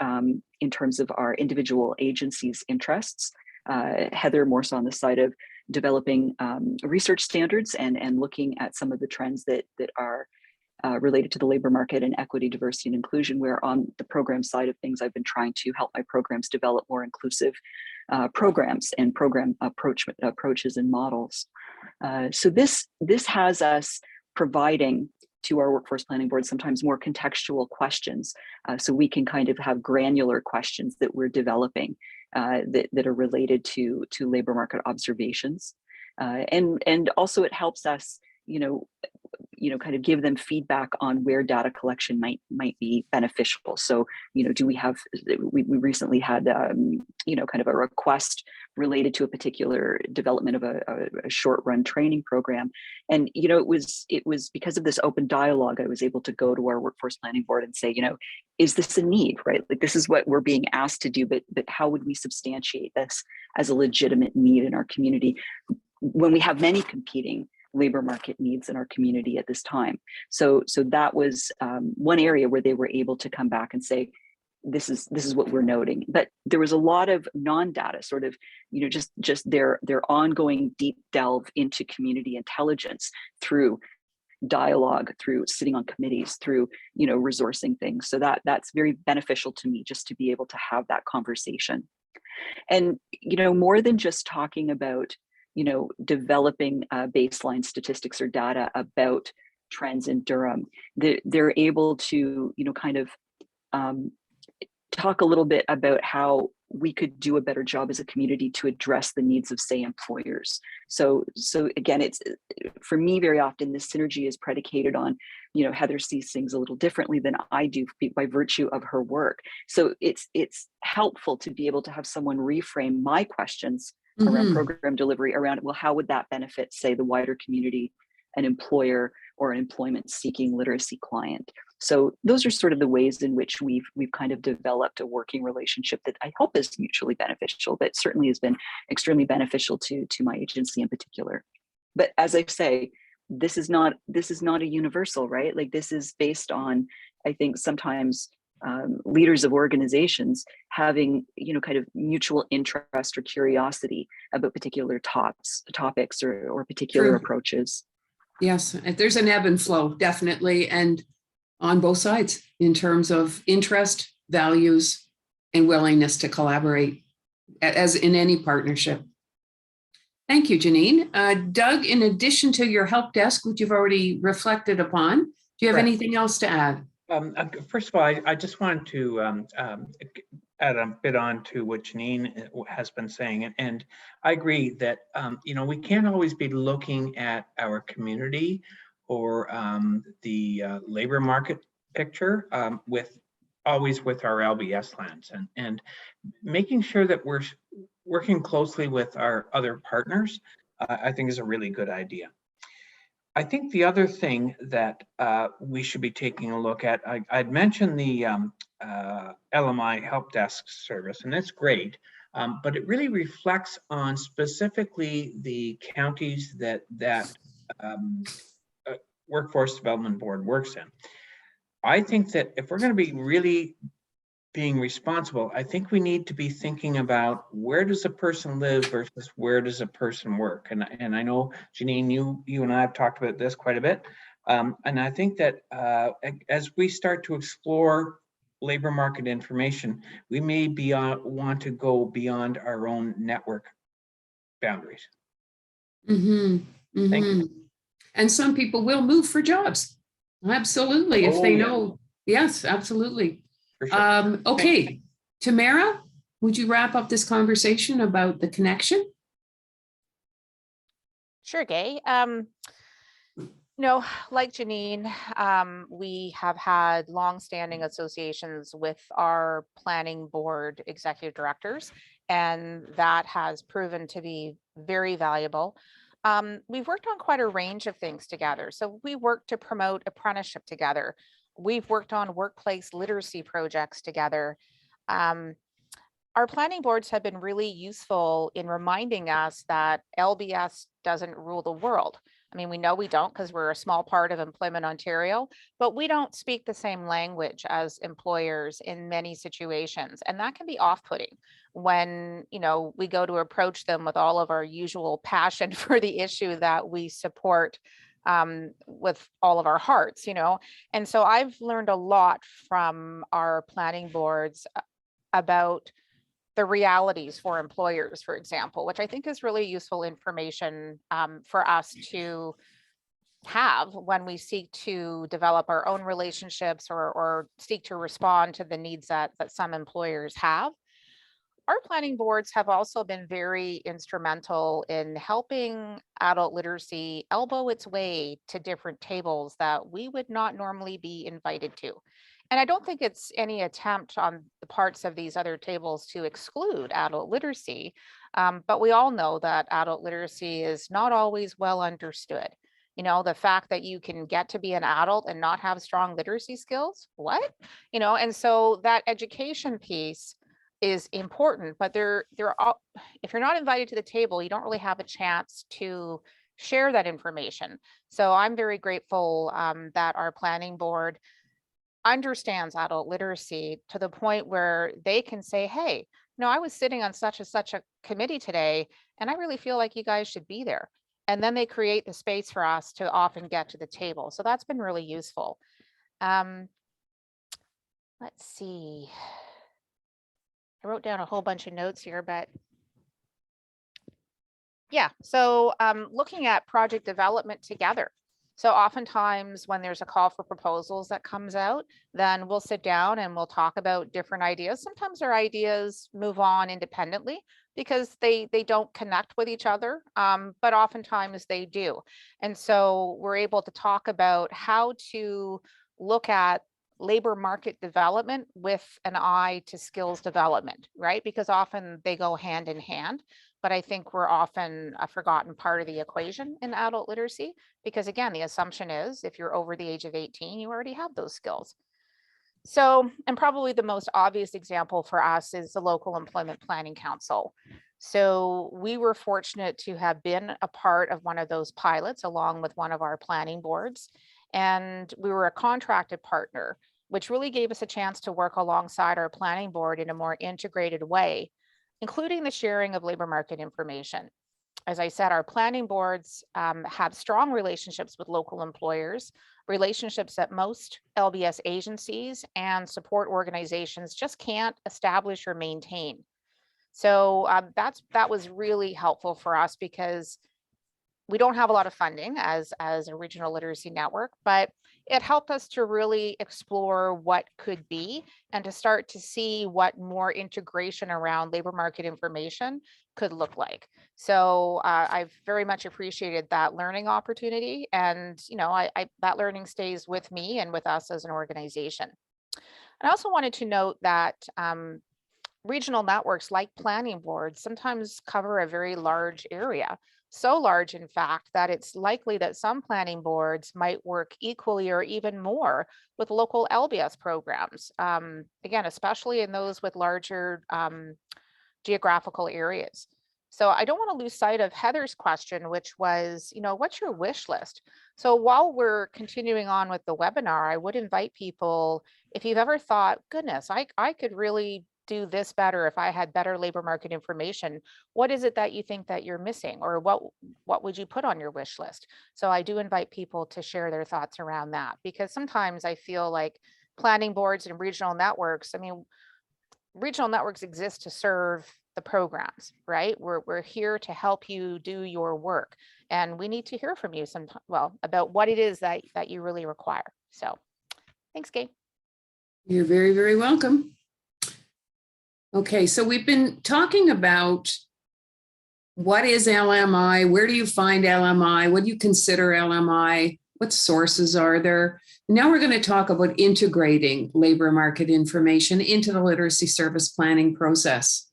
in terms of our individual agencies' interests. Heather more so on the side of developing research standards and looking at some of the trends that are related to the labor market and equity, diversity, and inclusion, where on the program side of things, I've been trying to help my programs develop more inclusive programs and program approaches and models. So this has us providing to our workforce planning board sometimes more contextual questions, so we can kind of have granular questions that we're developing that are related to labor market observations, and also it helps us, kind of give them feedback on where data collection might be beneficial. So, do we have, we recently had, kind of a request related to a particular development of a short run training program. And, it was because of this open dialogue, I was able to go to our workforce planning board and say, is this a need, right? Like, this is what we're being asked to do, but how would we substantiate this as a legitimate need in our community when we have many competing labor market needs in our community at this time? So that was one area where they were able to come back and say, this is what we're noting. But there was a lot of non-data, sort of, just their ongoing deep delve into community intelligence through dialogue, through sitting on committees, through resourcing things. So that's very beneficial to me, just to be able to have that conversation. And more than just talking about developing baseline statistics or data about trends in Durham, they're able to kind of talk a little bit about how we could do a better job as a community to address the needs of, say, employers. So again, it's, for me, very often this synergy is predicated on, Heather sees things a little differently than I do by virtue of her work. So it's helpful to be able to have someone reframe my questions around program delivery around, well, how would that benefit, say, the wider community, an employer, or an employment seeking literacy client? So those are sort of the ways in which we've kind of developed a working relationship that I hope is mutually beneficial, but certainly has been extremely beneficial to my agency in particular. But as I say, this is not a universal, right? Like, this is based on, I think, sometimes leaders of organizations having, kind of mutual interest or curiosity about particular topics or particular approaches. Yes, there's an ebb and flow, definitely. And on both sides in terms of interest, values, and willingness to collaborate, as in any partnership. Thank you, Janine. Doug, in addition to your help desk, which you've already reflected upon, do you have anything else to add? First of all, I just wanted to add a bit on to what Janine has been saying. And I agree that, we can't always be looking at our community or the labor market picture with our LBS lands, and making sure that we're working closely with our other partners, I think is a really good idea. I think the other thing that we should be taking a look at, I'd mentioned the LMI help desk service, and that's great, but it really reflects on specifically the counties that Workforce Development Board works in. I think that if we're going to be really being responsible, I think we need to be thinking about, where does a person live versus where does a person work? And I know, Janine, you and I have talked about this quite a bit. And I think that as we start to explore labor market information, we may want to go beyond our own network boundaries. Thank you. And some people will move for jobs. Absolutely, if they know. Yes, absolutely. For sure. Okay, Tamara, would you wrap up this conversation about the connection? Sure, Gay. Like Janine, we have had longstanding associations with our planning board executive directors, and that has proven to be very valuable. We've worked on quite a range of things together. So we worked to promote apprenticeship together. We've worked on workplace literacy projects together. Our planning boards have been really useful in reminding us that LBS doesn't rule the world. I mean, we know we don't, because we're a small part of Employment Ontario, but we don't speak the same language as employers in many situations. And that can be off-putting when, we go to approach them with all of our usual passion for the issue that we support with all of our hearts, And so I've learned a lot from our planning boards about the realities for employers, for example, which I think is really useful information for us to have when we seek to develop our own relationships or seek to respond to the needs that some employers have. our planning boards have also been very instrumental in helping adult literacy elbow its way to different tables that we would not normally be invited to. And I don't think it's any attempt on the parts of these other tables to exclude adult literacy, but we all know that adult literacy is not always well understood. You know, the fact that you can get to be an adult and not have strong literacy skills, what? You know, and so that education piece is important, but if you're not invited to the table, you don't really have a chance to share that information. So I'm very grateful that our planning board understands adult literacy to the point where they can say, hey, no, I was sitting on such and such a committee today, and I really feel like you guys should be there. And then they create the space for us to often get to the table. So that's been really useful. Let's see. I wrote down a whole bunch of notes here, but yeah, so looking at project development together. So oftentimes when there's a call for proposals that comes out, then we'll sit down and we'll talk about different ideas. Sometimes our ideas move on independently because they don't connect with each other, but oftentimes they do. And so we're able to talk about how to look at labor market development with an eye to skills development, right? Because often they go hand in hand. But I think we're often a forgotten part of the equation in adult literacy, because again, the assumption is if you're over the age of 18, you already have those skills. So, and probably the most obvious example for us is the Local Employment Planning Council. So we were fortunate to have been a part of one of those pilots along with one of our planning boards. And we were a contracted partner, which really gave us a chance to work alongside our planning board in a more integrated way, including the sharing of labor market information. As I said, our planning boards have strong relationships with local employers, relationships that most LBS agencies and support organizations just can't establish or maintain. So that was really helpful for us because we don't have a lot of funding as a regional literacy network, but it helped us to really explore what could be and to start to see what more integration around labor market information could look like. So I've very much appreciated that learning opportunity, and you know, that learning stays with me and with us as an organization. I also wanted to note that regional networks like planning boards sometimes cover a very large area. So large, in fact, that it's likely that some planning boards might work equally or even more with local LBS programs. Again, especially in those with larger geographical areas. So I don't want to lose sight of Heather's question, which was, you know, what's your wish list? So while we're continuing on with the webinar, I would invite people, if you've ever thought, goodness, I could really do this better if I had better labor market information. What is it that you think that you're missing, or what would you put on your wish list? So I do invite people to share their thoughts around that, because sometimes I feel like planning boards and regional networks, I mean, regional networks exist to serve the programs, right? We're here to help you do your work, and we need to hear from you about what it is that you really require. So thanks, Kate. You're very, very welcome. Okay, so we've been talking about what is LMI, where do you find LMI, what do you consider LMI, what sources are there? Now we're going to talk about integrating labor market information into the literacy service planning process.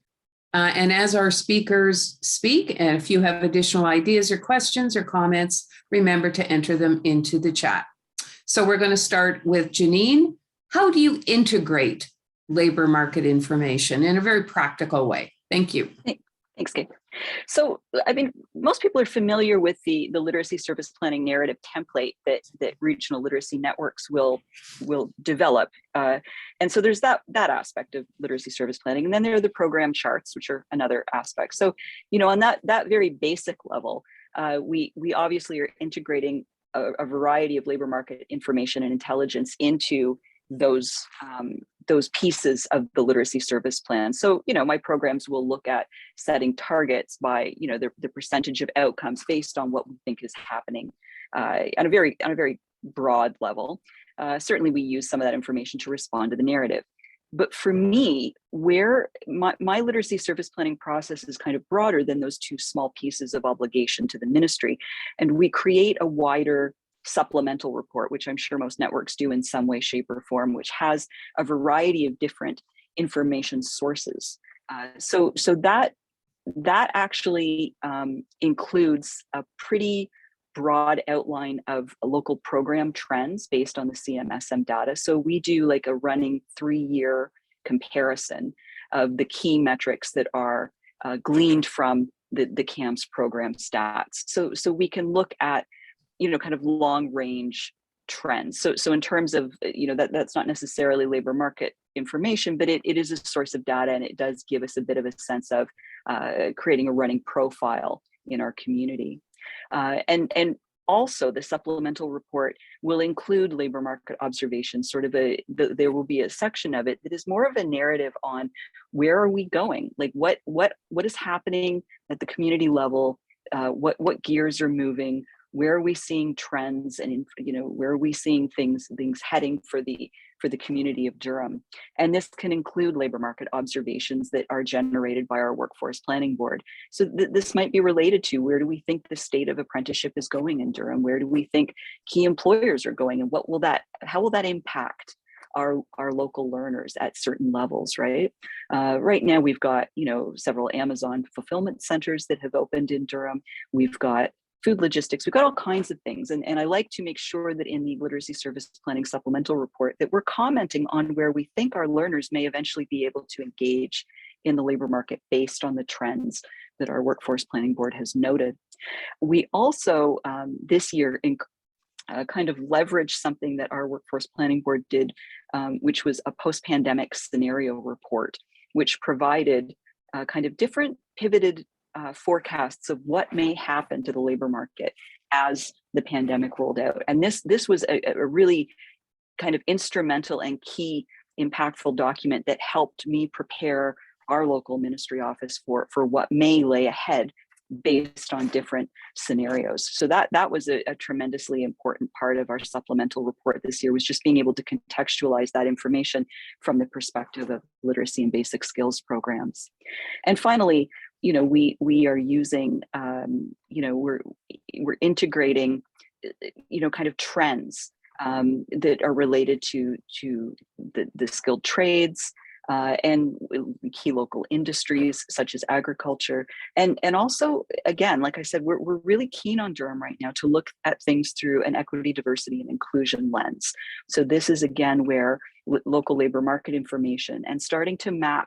And as our speakers speak, and if you have additional ideas or questions or comments, remember to enter them into the chat. So we're going to start with Janine. How do you integrate labor market information in a very practical way? Thank you. Thanks, Kate. So, I mean, most people are familiar with the literacy service planning narrative template that regional literacy networks will develop. And so there's that aspect of literacy service planning. And then there are the program charts, which are another aspect. So, you know, on that very basic level, we obviously are integrating a variety of labor market information and intelligence into those pieces of the literacy service plan. So, you know, my programs will look at setting targets by, you know, the percentage of outcomes based on what we think is happening on a very broad level. Certainly, we use some of that information to respond to the narrative. But for me, where my literacy service planning process is kind of broader than those two small pieces of obligation to the ministry. And we create a wider supplemental report, which I'm sure most networks do in some way, shape, or form, which has a variety of different information sources. So that actually includes a pretty broad outline of local program trends based on the CMSM data. So we do like a running 3-year comparison of the key metrics that are gleaned from the CAMS program stats. So we can look at, kind of long range trends. So in terms of, that's not necessarily labor market information, but it is a source of data, and it does give us a bit of a sense of creating a running profile in our community. And also the supplemental report will include labor market observations, sort of there will be a section of it that is more of a narrative on where are we going? Like what is happening at the community level? What gears are moving? Where are we seeing trends, and where are we seeing things heading for the community of Durham? And this can include labor market observations that are generated by our workforce planning board. So this might be related to, where do we think the state of apprenticeship is going in Durham? Where do we think key employers are going, and how will that impact our local learners at certain levels, right? Right now we've got several Amazon fulfillment centers that have opened in Durham. We've got food logistics, we've got all kinds of things. And I like to make sure that in the literacy service planning supplemental report that we're commenting on where we think our learners may eventually be able to engage in the labor market based on the trends that our workforce planning board has noted. We also, this year, kind of leverage something that our workforce planning board did, which was a post-pandemic scenario report, which provided kind of different pivoted forecasts of what may happen to the labor market as the pandemic rolled out. And this was a really kind of instrumental and key impactful document that helped me prepare our local ministry office for what may lay ahead based on different scenarios. So that was a tremendously important part of our supplemental report this year, was just being able to contextualize that information from the perspective of literacy and basic skills programs. And finally, we are using, we're integrating, kind of trends that are related to the skilled trades and key local industries such as agriculture. And also, again, like I said, we're really keen on Durham right now to look at things through an equity, diversity, and inclusion lens. So this is, again, where local labor market information and starting to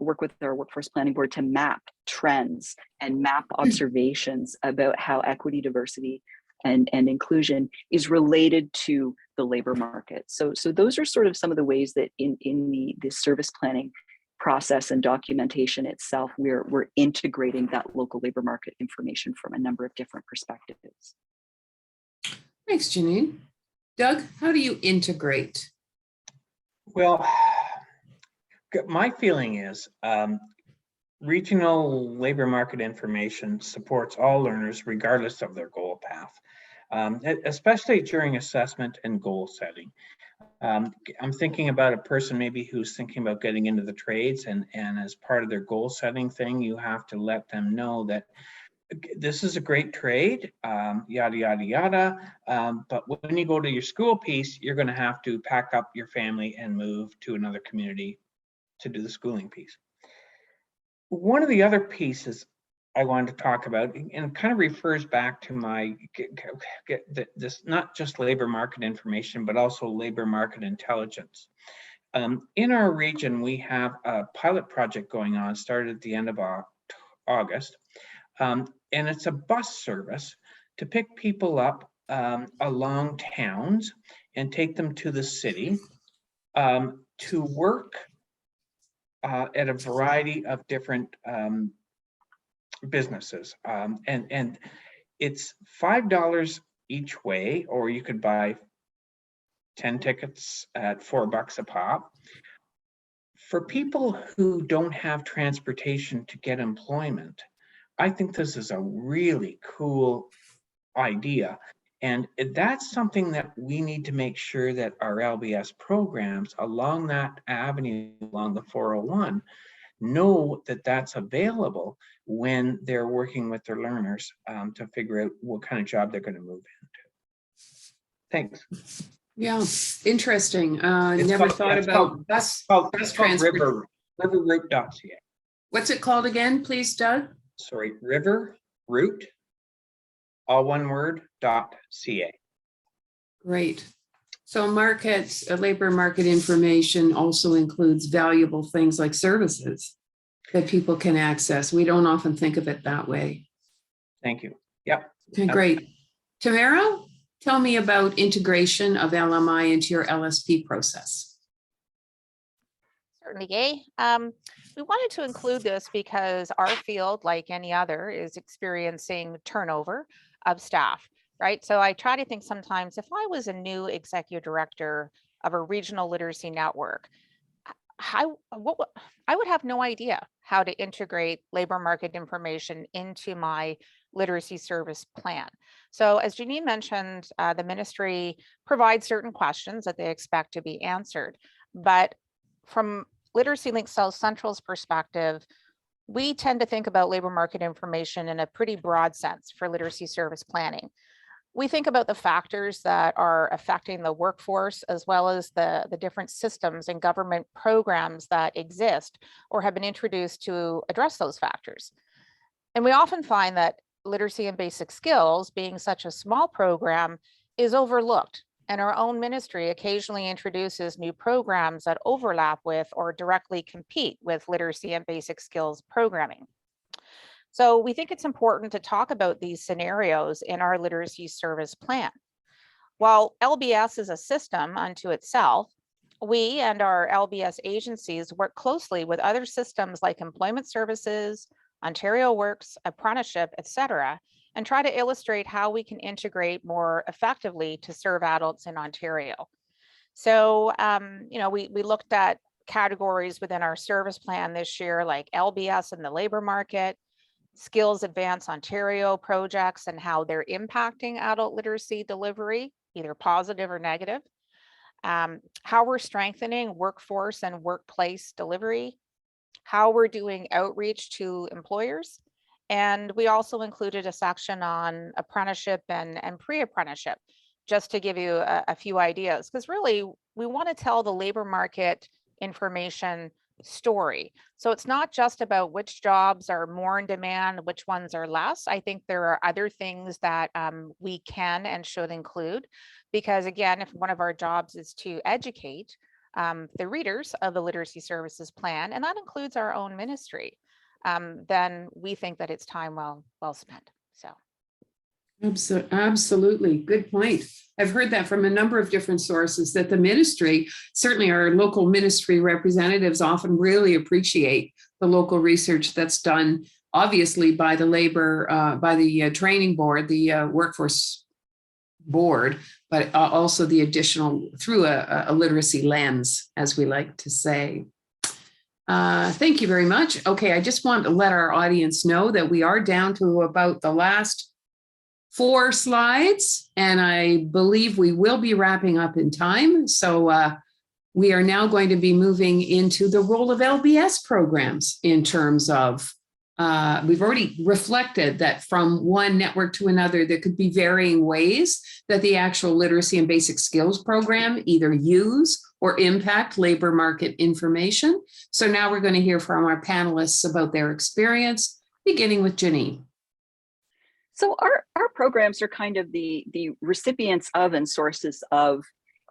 work with our workforce planning board to map trends and map observations about how equity, diversity, and inclusion is related to the labor market. So those are sort of some of the ways that in the service planning process and documentation itself, we're integrating that local labor market information from a number of different perspectives. Thanks, Janine. Doug, how do you integrate? Well, my feeling is regional labor market information supports all learners regardless of their goal path, especially during assessment and goal setting. I'm thinking about a person maybe who's thinking about getting into the trades, and as part of their goal setting thing, you have to let them know that this is a great trade, yada, yada, yada. But when you go to your school piece, you're going to have to pack up your family and move to another community to do the schooling piece. One of the other pieces I wanted to talk about, and it kind of refers back to this, not just labor market information, but also labor market intelligence. In our region, we have a pilot project going on, started at the end of August, and it's a bus service to pick people up along towns and take them to the city to work at a variety of different businesses. And it's $5 each way, or you could buy 10 tickets at $4 a pop. For people who don't have transportation to get employment, I think this is a really cool idea. And that's something that we need to make sure that our LBS programs along that avenue, along the 401, know that that's available when they're working with their learners to figure out what kind of job they're going to move into. Thanks. Yeah, interesting. It's Never called- thought it's about called- bus transport. riverroute.ca. What's it called again, please, Doug? Sorry, riverroute, all one word, .ca. Great. So labor market information also includes valuable things like services that people can access. We don't often think of it that way. Thank you. Yep. Okay, great. Tamara, tell me about integration of LMI into your LSP process. Certainly, Gay. We wanted to include this because our field, like any other, is experiencing turnover of staff, right? So I try to think sometimes if I was a new executive director of a regional literacy network, I would have no idea how to integrate labor market information into my literacy service plan. So as Janine mentioned, the ministry provides certain questions that they expect to be answered. But from Literacy Link South Central's perspective, we tend to think about labor market information in a pretty broad sense for literacy service planning. We think about the factors that are affecting the workforce, as well as the different systems and government programs that exist or have been introduced to address those factors. And we often find that literacy and basic skills, being such a small program, is overlooked. And our own ministry occasionally introduces new programs that overlap with or directly compete with literacy and basic skills programming. So we think it's important to talk about these scenarios in our literacy service plan. While LBS is a system unto itself, we and our LBS agencies work closely with other systems like employment services, Ontario Works, apprenticeship, etc., and try to illustrate how we can integrate more effectively to serve adults in Ontario. So, we looked at categories within our service plan this year, like LBS in the labor market, Skills Advance Ontario projects and how they're impacting adult literacy delivery, either positive or negative, how we're strengthening workforce and workplace delivery, how we're doing outreach to employers. And we also included a section on apprenticeship and pre-apprenticeship, just to give you a few ideas, because really we want to tell the labor market information story. So it's not just about which jobs are more in demand, which ones are less. I think there are other things that we can and should include, because again, if one of our jobs is to educate the readers of the literacy services plan, and that includes our own ministry, then we think that it's time well spent. So. Absolutely. Good point. I've heard that from a number of different sources, that the ministry, certainly our local ministry representatives, often really appreciate the local research that's done, obviously by the training board, the workforce board, but also the additional through a literacy lens, as we like to say. Thank you very much. Okay, I just want to let our audience know that we are down to about the last 4 slides, and I believe we will be wrapping up in time. So we are now going to be moving into the role of LBS programs in terms of, we've already reflected that from one network to another, there could be varying ways that the actual literacy and basic skills program either use or impact labor market information. So now we're going to hear from our panelists about their experience, beginning with Janine. So our programs are kind of the recipients of and sources of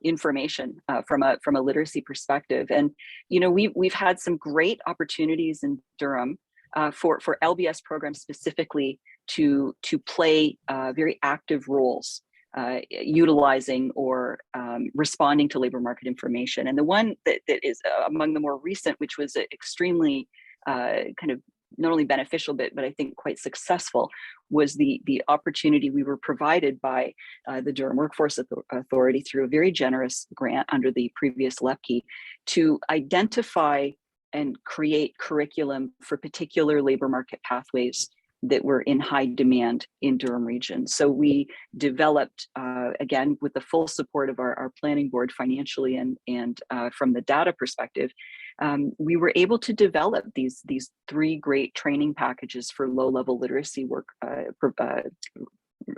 information from a literacy perspective. And we've had some great opportunities in Durham for LBS programs specifically to play very active roles, utilizing or responding to labor market information. And the one that is among the more recent, which was extremely kind of not only beneficial, but I think quite successful, was the opportunity we were provided by the Durham Workforce Authority through a very generous grant under the previous LEPKI to identify and create curriculum for particular labor market pathways that were in high demand in Durham region. So we developed, again, with the full support of our planning board financially and from the data perspective, we were able to develop these 3 great training packages for low-level literacy work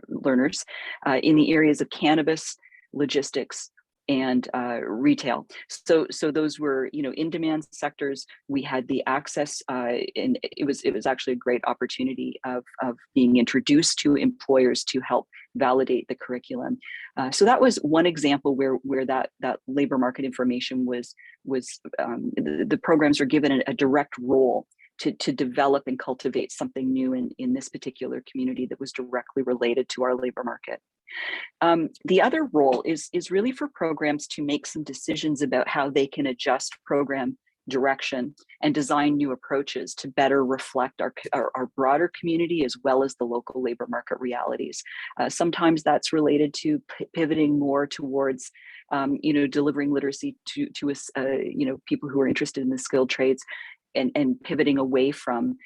learners in the areas of cannabis, logistics, and retail. So those were, in-demand sectors. We had the access, and it was actually a great opportunity of being introduced to employers to help validate the curriculum. So that was one example where that labor market information was the programs were given a direct role to develop and cultivate something new in this particular community that was directly related to our labor market. The other role is really for programs to make some decisions about how they can adjust program direction and design new approaches to better reflect our broader community as well as the local labor market realities. Sometimes that's related to pivoting more towards delivering literacy to people who are interested in the skilled trades, and pivoting away from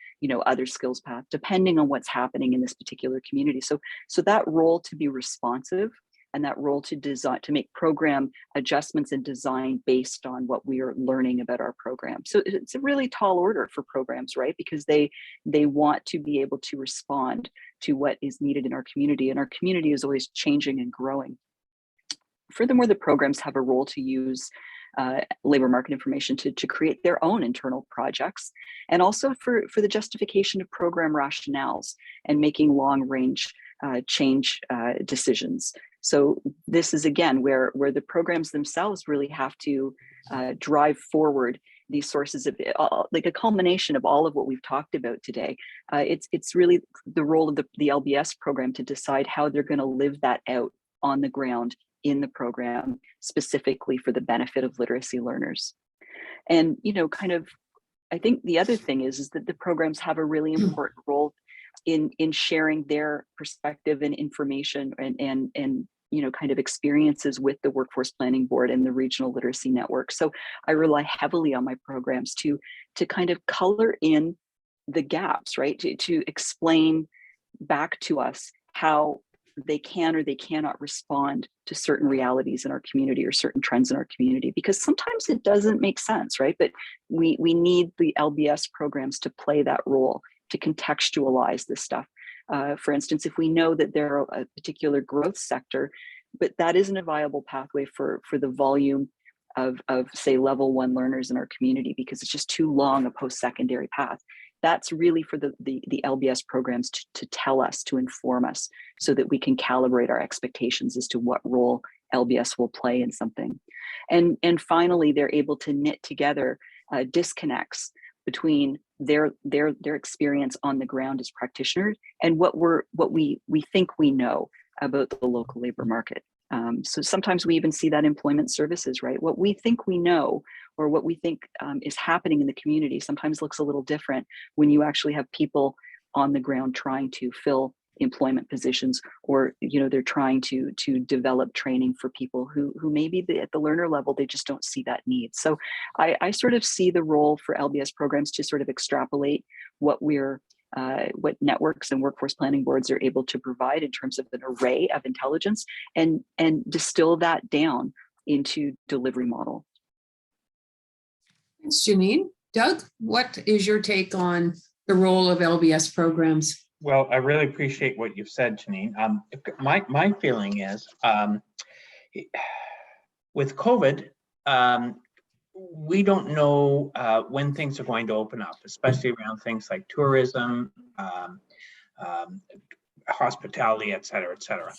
other skills path, depending on what's happening in this particular community. So that role to be responsive and that role to design, to make program adjustments and design based on what we are learning about our program. So it's a really tall order for programs, right? Because they want to be able to respond to what is needed in our community, and our community is always changing and growing. Furthermore, the programs have a role to use labor market information to create their own internal projects, and also for the justification of program rationales and making long-range change decisions. So this is, again, where the programs themselves really have to drive forward these sources of, like a culmination of all of what we've talked about today. It's really the role of the LBS program to decide how they're going to live that out on the ground in the program, specifically for the benefit of literacy learners. And, I think the other thing is that the programs have a really important role in sharing their perspective and information and experiences with the Workforce Planning Board and the Regional Literacy Network. So I rely heavily on my programs to kind of color in the gaps, right? To explain back to us how they can or they cannot respond to certain realities in our community or certain trends in our community, because sometimes it doesn't make sense, right? But we need the LBS programs to play that role, to contextualize this stuff. For instance, if we know that there are a particular growth sector, but that isn't a viable pathway for the volume of say level 1 learners in our community because it's just too long a post-secondary path. That's really for the LBS programs to tell us, to inform us, so that we can calibrate our expectations as to what role LBS will play in something. And finally, they're able to knit together disconnects between their experience on the ground as practitioners and what we think we know about the local labor market. So sometimes we even see that employment services, right? What we think we know or what we think is happening in the community sometimes looks a little different when you actually have people on the ground trying to fill employment positions, or they're trying to develop training for people who maybe at the learner level they just don't see that need. So I sort of see the role for LBS programs to sort of extrapolate what networks and workforce planning boards are able to provide in terms of an array of intelligence, and distill that down into delivery model. Thanks, Janine. Doug, what is your take on the role of LBS programs? Well, I really appreciate what you've said, Janine. My feeling is with COVID, we don't know when things are going to open up, especially around things like tourism, hospitality, et cetera, et cetera.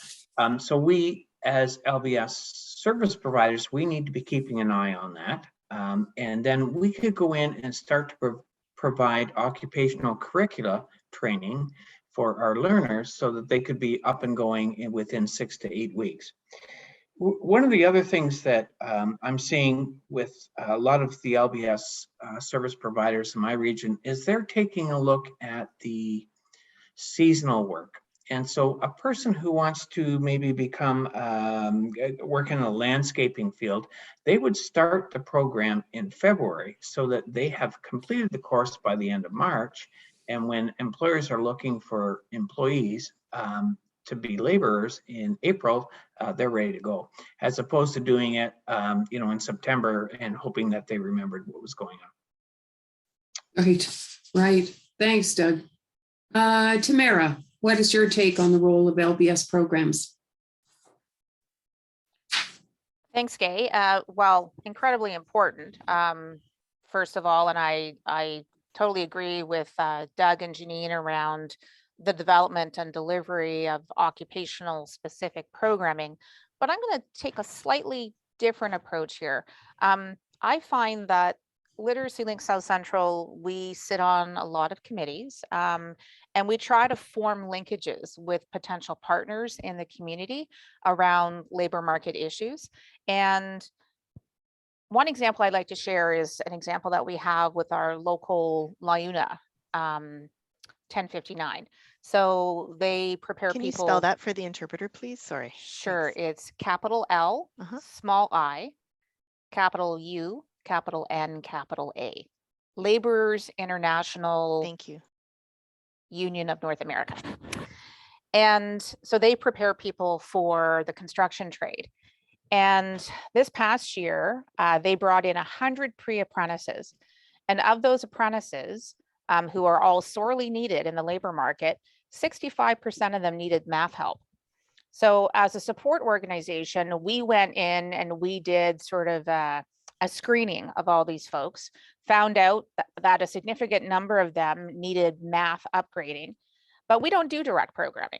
So we, as LBS service providers, we need to be keeping an eye on that. And then we could go in and start to provide occupational curricula training for our learners so that they could be up and going within 6 to 8 weeks. One of the other things that I'm seeing with a lot of the LBS service providers in my region is they're taking a look at the seasonal work. And so a person who wants to maybe become work in a landscaping field, they would start the program in February so that they have completed the course by the end of March. And when employers are looking for employees to be laborers in April, they're ready to go, as opposed to doing it, in September and hoping that they remembered what was going on. Right. Thanks, Doug. Tamara, what is your take on the role of LBS programs? Thanks, Gay. Well, incredibly important, first of all, and I totally agree with Doug and Janine around the development and delivery of occupational specific programming, but I'm going to take a slightly different approach here. I find that Literacy Link South Central, we sit on a lot of committees, and we try to form linkages with potential partners in the community around labor market issues. And one example I'd like to share is an example that we have with our local LIUNA 1059. So they prepare Can people. you spell that for the interpreter, please? Sorry. Sure. Thanks. It's capital L, Uh-huh. small I, capital U, capital N, capital A. Laborers International Thank you. Union of North America. And so they prepare people for the construction trade. And this past year, they brought in 100 pre-apprentices. And of those apprentices, who are all sorely needed in the labor market, 65% of them needed math help. So as a support organization, we went in and we did sort of a screening of all these folks, found out that a significant number of them needed math upgrading, but we don't do direct programming.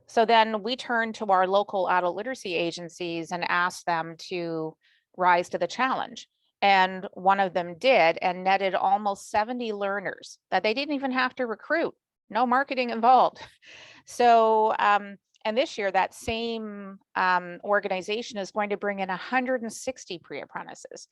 So then we turned to our local adult literacy agencies and asked them to rise to the challenge. And one of them did, and netted almost 70 learners that they didn't even have to recruit, no marketing involved. So, and this year, that same organization is going to bring in 160 pre-apprentices.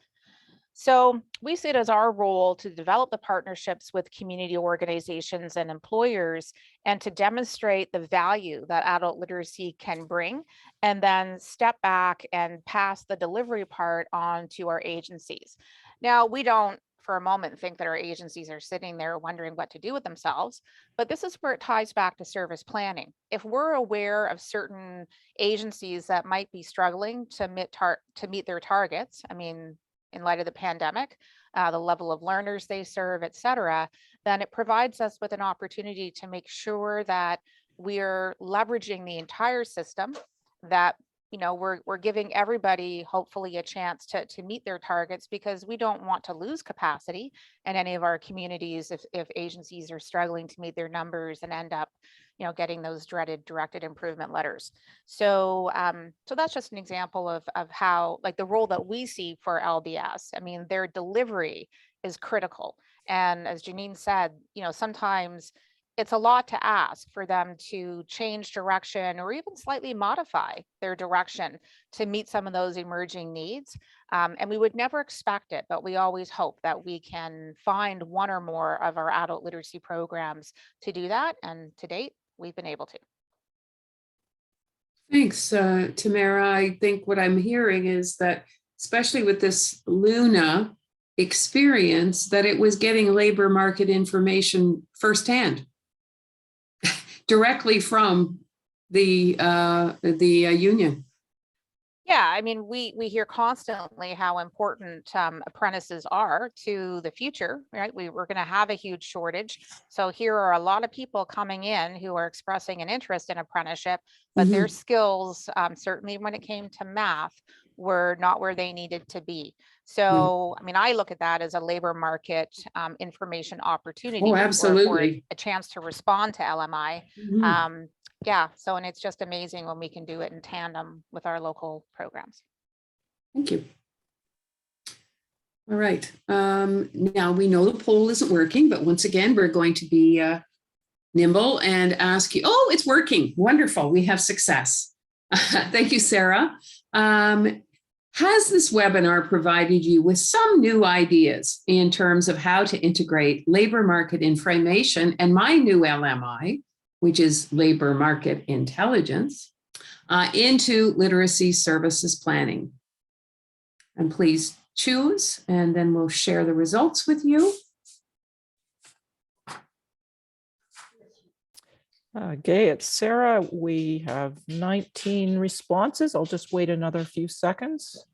So we see it as our role to develop the partnerships with community organizations and employers, and to demonstrate the value that adult literacy can bring, and then step back and pass the delivery part on to our agencies. Now, we don't for a moment think that our agencies are sitting there wondering what to do with themselves, but this is where it ties back to service planning. If we're aware of certain agencies that might be struggling to meet their targets, I mean, in light of the pandemic, the level of learners they serve, et cetera, then it provides us with an opportunity to make sure that we're leveraging the entire system, that we're giving everybody hopefully a chance to meet their targets, because we don't want to lose capacity in any of our communities if agencies are struggling to meet their numbers and end up getting those dreaded directed improvement letters. So so that's just an example of how, like, the role that we see for LBS. I mean, their delivery is critical. And as Janine said, sometimes it's a lot to ask for them to change direction or even slightly modify their direction to meet some of those emerging needs. And we would never expect it, but we always hope that we can find one or more of our adult literacy programs to do that. And to date, we've been able to. Thanks, Tamara. I think what I'm hearing is that, especially with this LUNA experience, that it was getting labor market information firsthand, directly from the union. Yeah, I mean, we hear constantly how important apprentices are to the future, right? We're going to have a huge shortage. So here are a lot of people coming in who are expressing an interest in apprenticeship, but their skills, certainly when it came to math, were not where they needed to be. So, I mean, I look at that as a labor market information opportunity. Oh, absolutely. For a chance to respond to LMI. Yeah, so, and it's just amazing when we can do it in tandem with our local programs. Thank you. All right. Now we know the poll isn't working, but once again, we're going to be nimble and ask you, oh, it's working. Wonderful. We have success. Thank you, Sarah. Has this webinar provided you with some new ideas in terms of how to integrate labor market information and my new LMI, which is labor market intelligence, into literacy services planning? And please choose, and then we'll share the results with you. Gay, it's Sarah. We have 19 responses. I'll just wait another few seconds.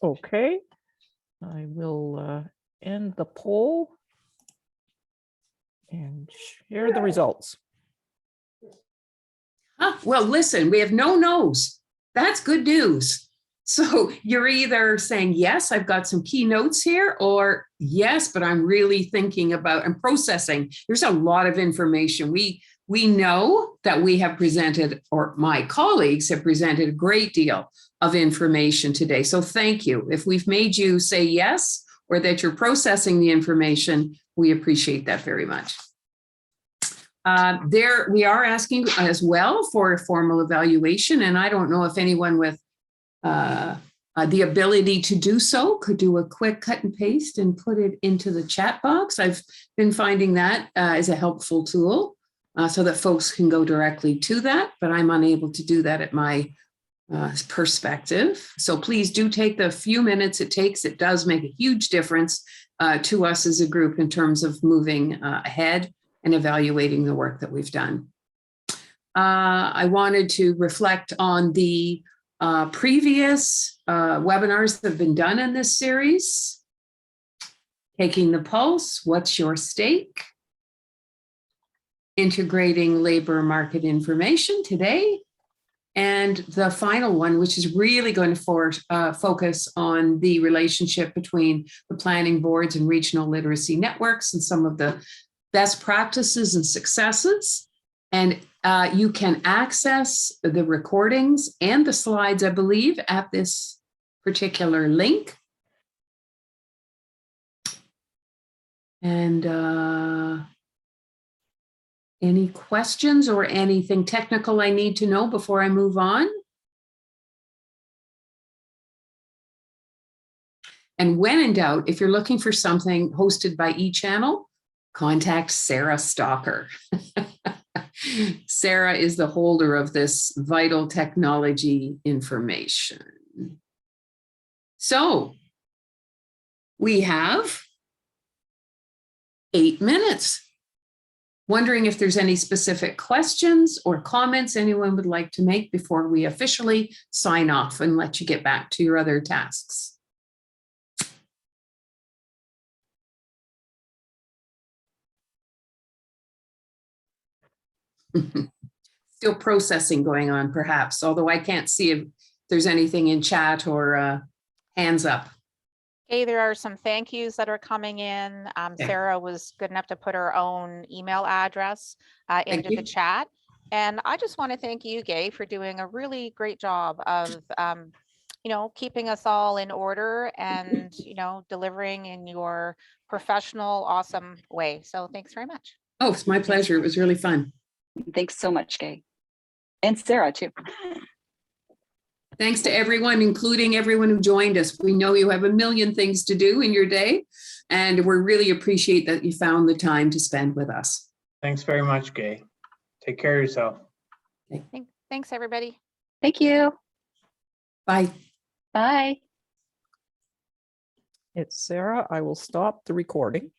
Okay, I will end the poll and share the results. Well, listen, we have no no's. That's good news. So you're either saying, yes, I've got some key notes here, or yes, but I'm really thinking about and processing. There's a lot of information. We know that we have presented, or my colleagues have presented, a great deal of information today. So thank you. If we've made you say yes, or that you're processing the information, we appreciate that very much. We are asking as well for a formal evaluation, and I don't know if anyone with the ability to do so could do a quick cut and paste and put it into the chat box. I've been finding that as a helpful tool so that folks can go directly to that, but I'm unable to do that at my perspective. So please do take the few minutes it takes. It does make a huge difference to us as a group in terms of moving ahead and evaluating the work that we've done. I wanted to reflect on the previous webinars that have been done in this series. Taking the pulse, what's your stake? Integrating labor market information today. And the final one, which is really going to focus on the relationship between the planning boards and regional literacy networks and some of the best practices and successes. And you can access the recordings and the slides, I believe, at this particular link. And any questions or anything technical I need to know before I move on? And when in doubt, if you're looking for something hosted by eChannel, contact Sarah Stalker. Sarah is the holder of this vital technology information. So we have 8 minutes. Wondering if there's any specific questions or comments anyone would like to make before we officially sign off and let you get back to your other tasks. Still processing going on, perhaps, although I can't see if there's anything in chat or hands up. Okay, there are some thank yous that are coming in. Sarah was good enough to put her own email address into the chat. And I just want to thank you, Gay, for doing a really great job of, keeping us all in order and, delivering in your professional, awesome way. So thanks very much. Oh, it's my pleasure. It was really fun. Thanks so much, Gay. And Sarah, too. Thanks to everyone, including everyone who joined us. We know you have a million things to do in your day, and we really appreciate that you found the time to spend with us. Thanks very much, Gay. Take care of yourself. Okay. Thanks, everybody. Thank you. Bye. Bye. It's Sarah. I will stop the recording.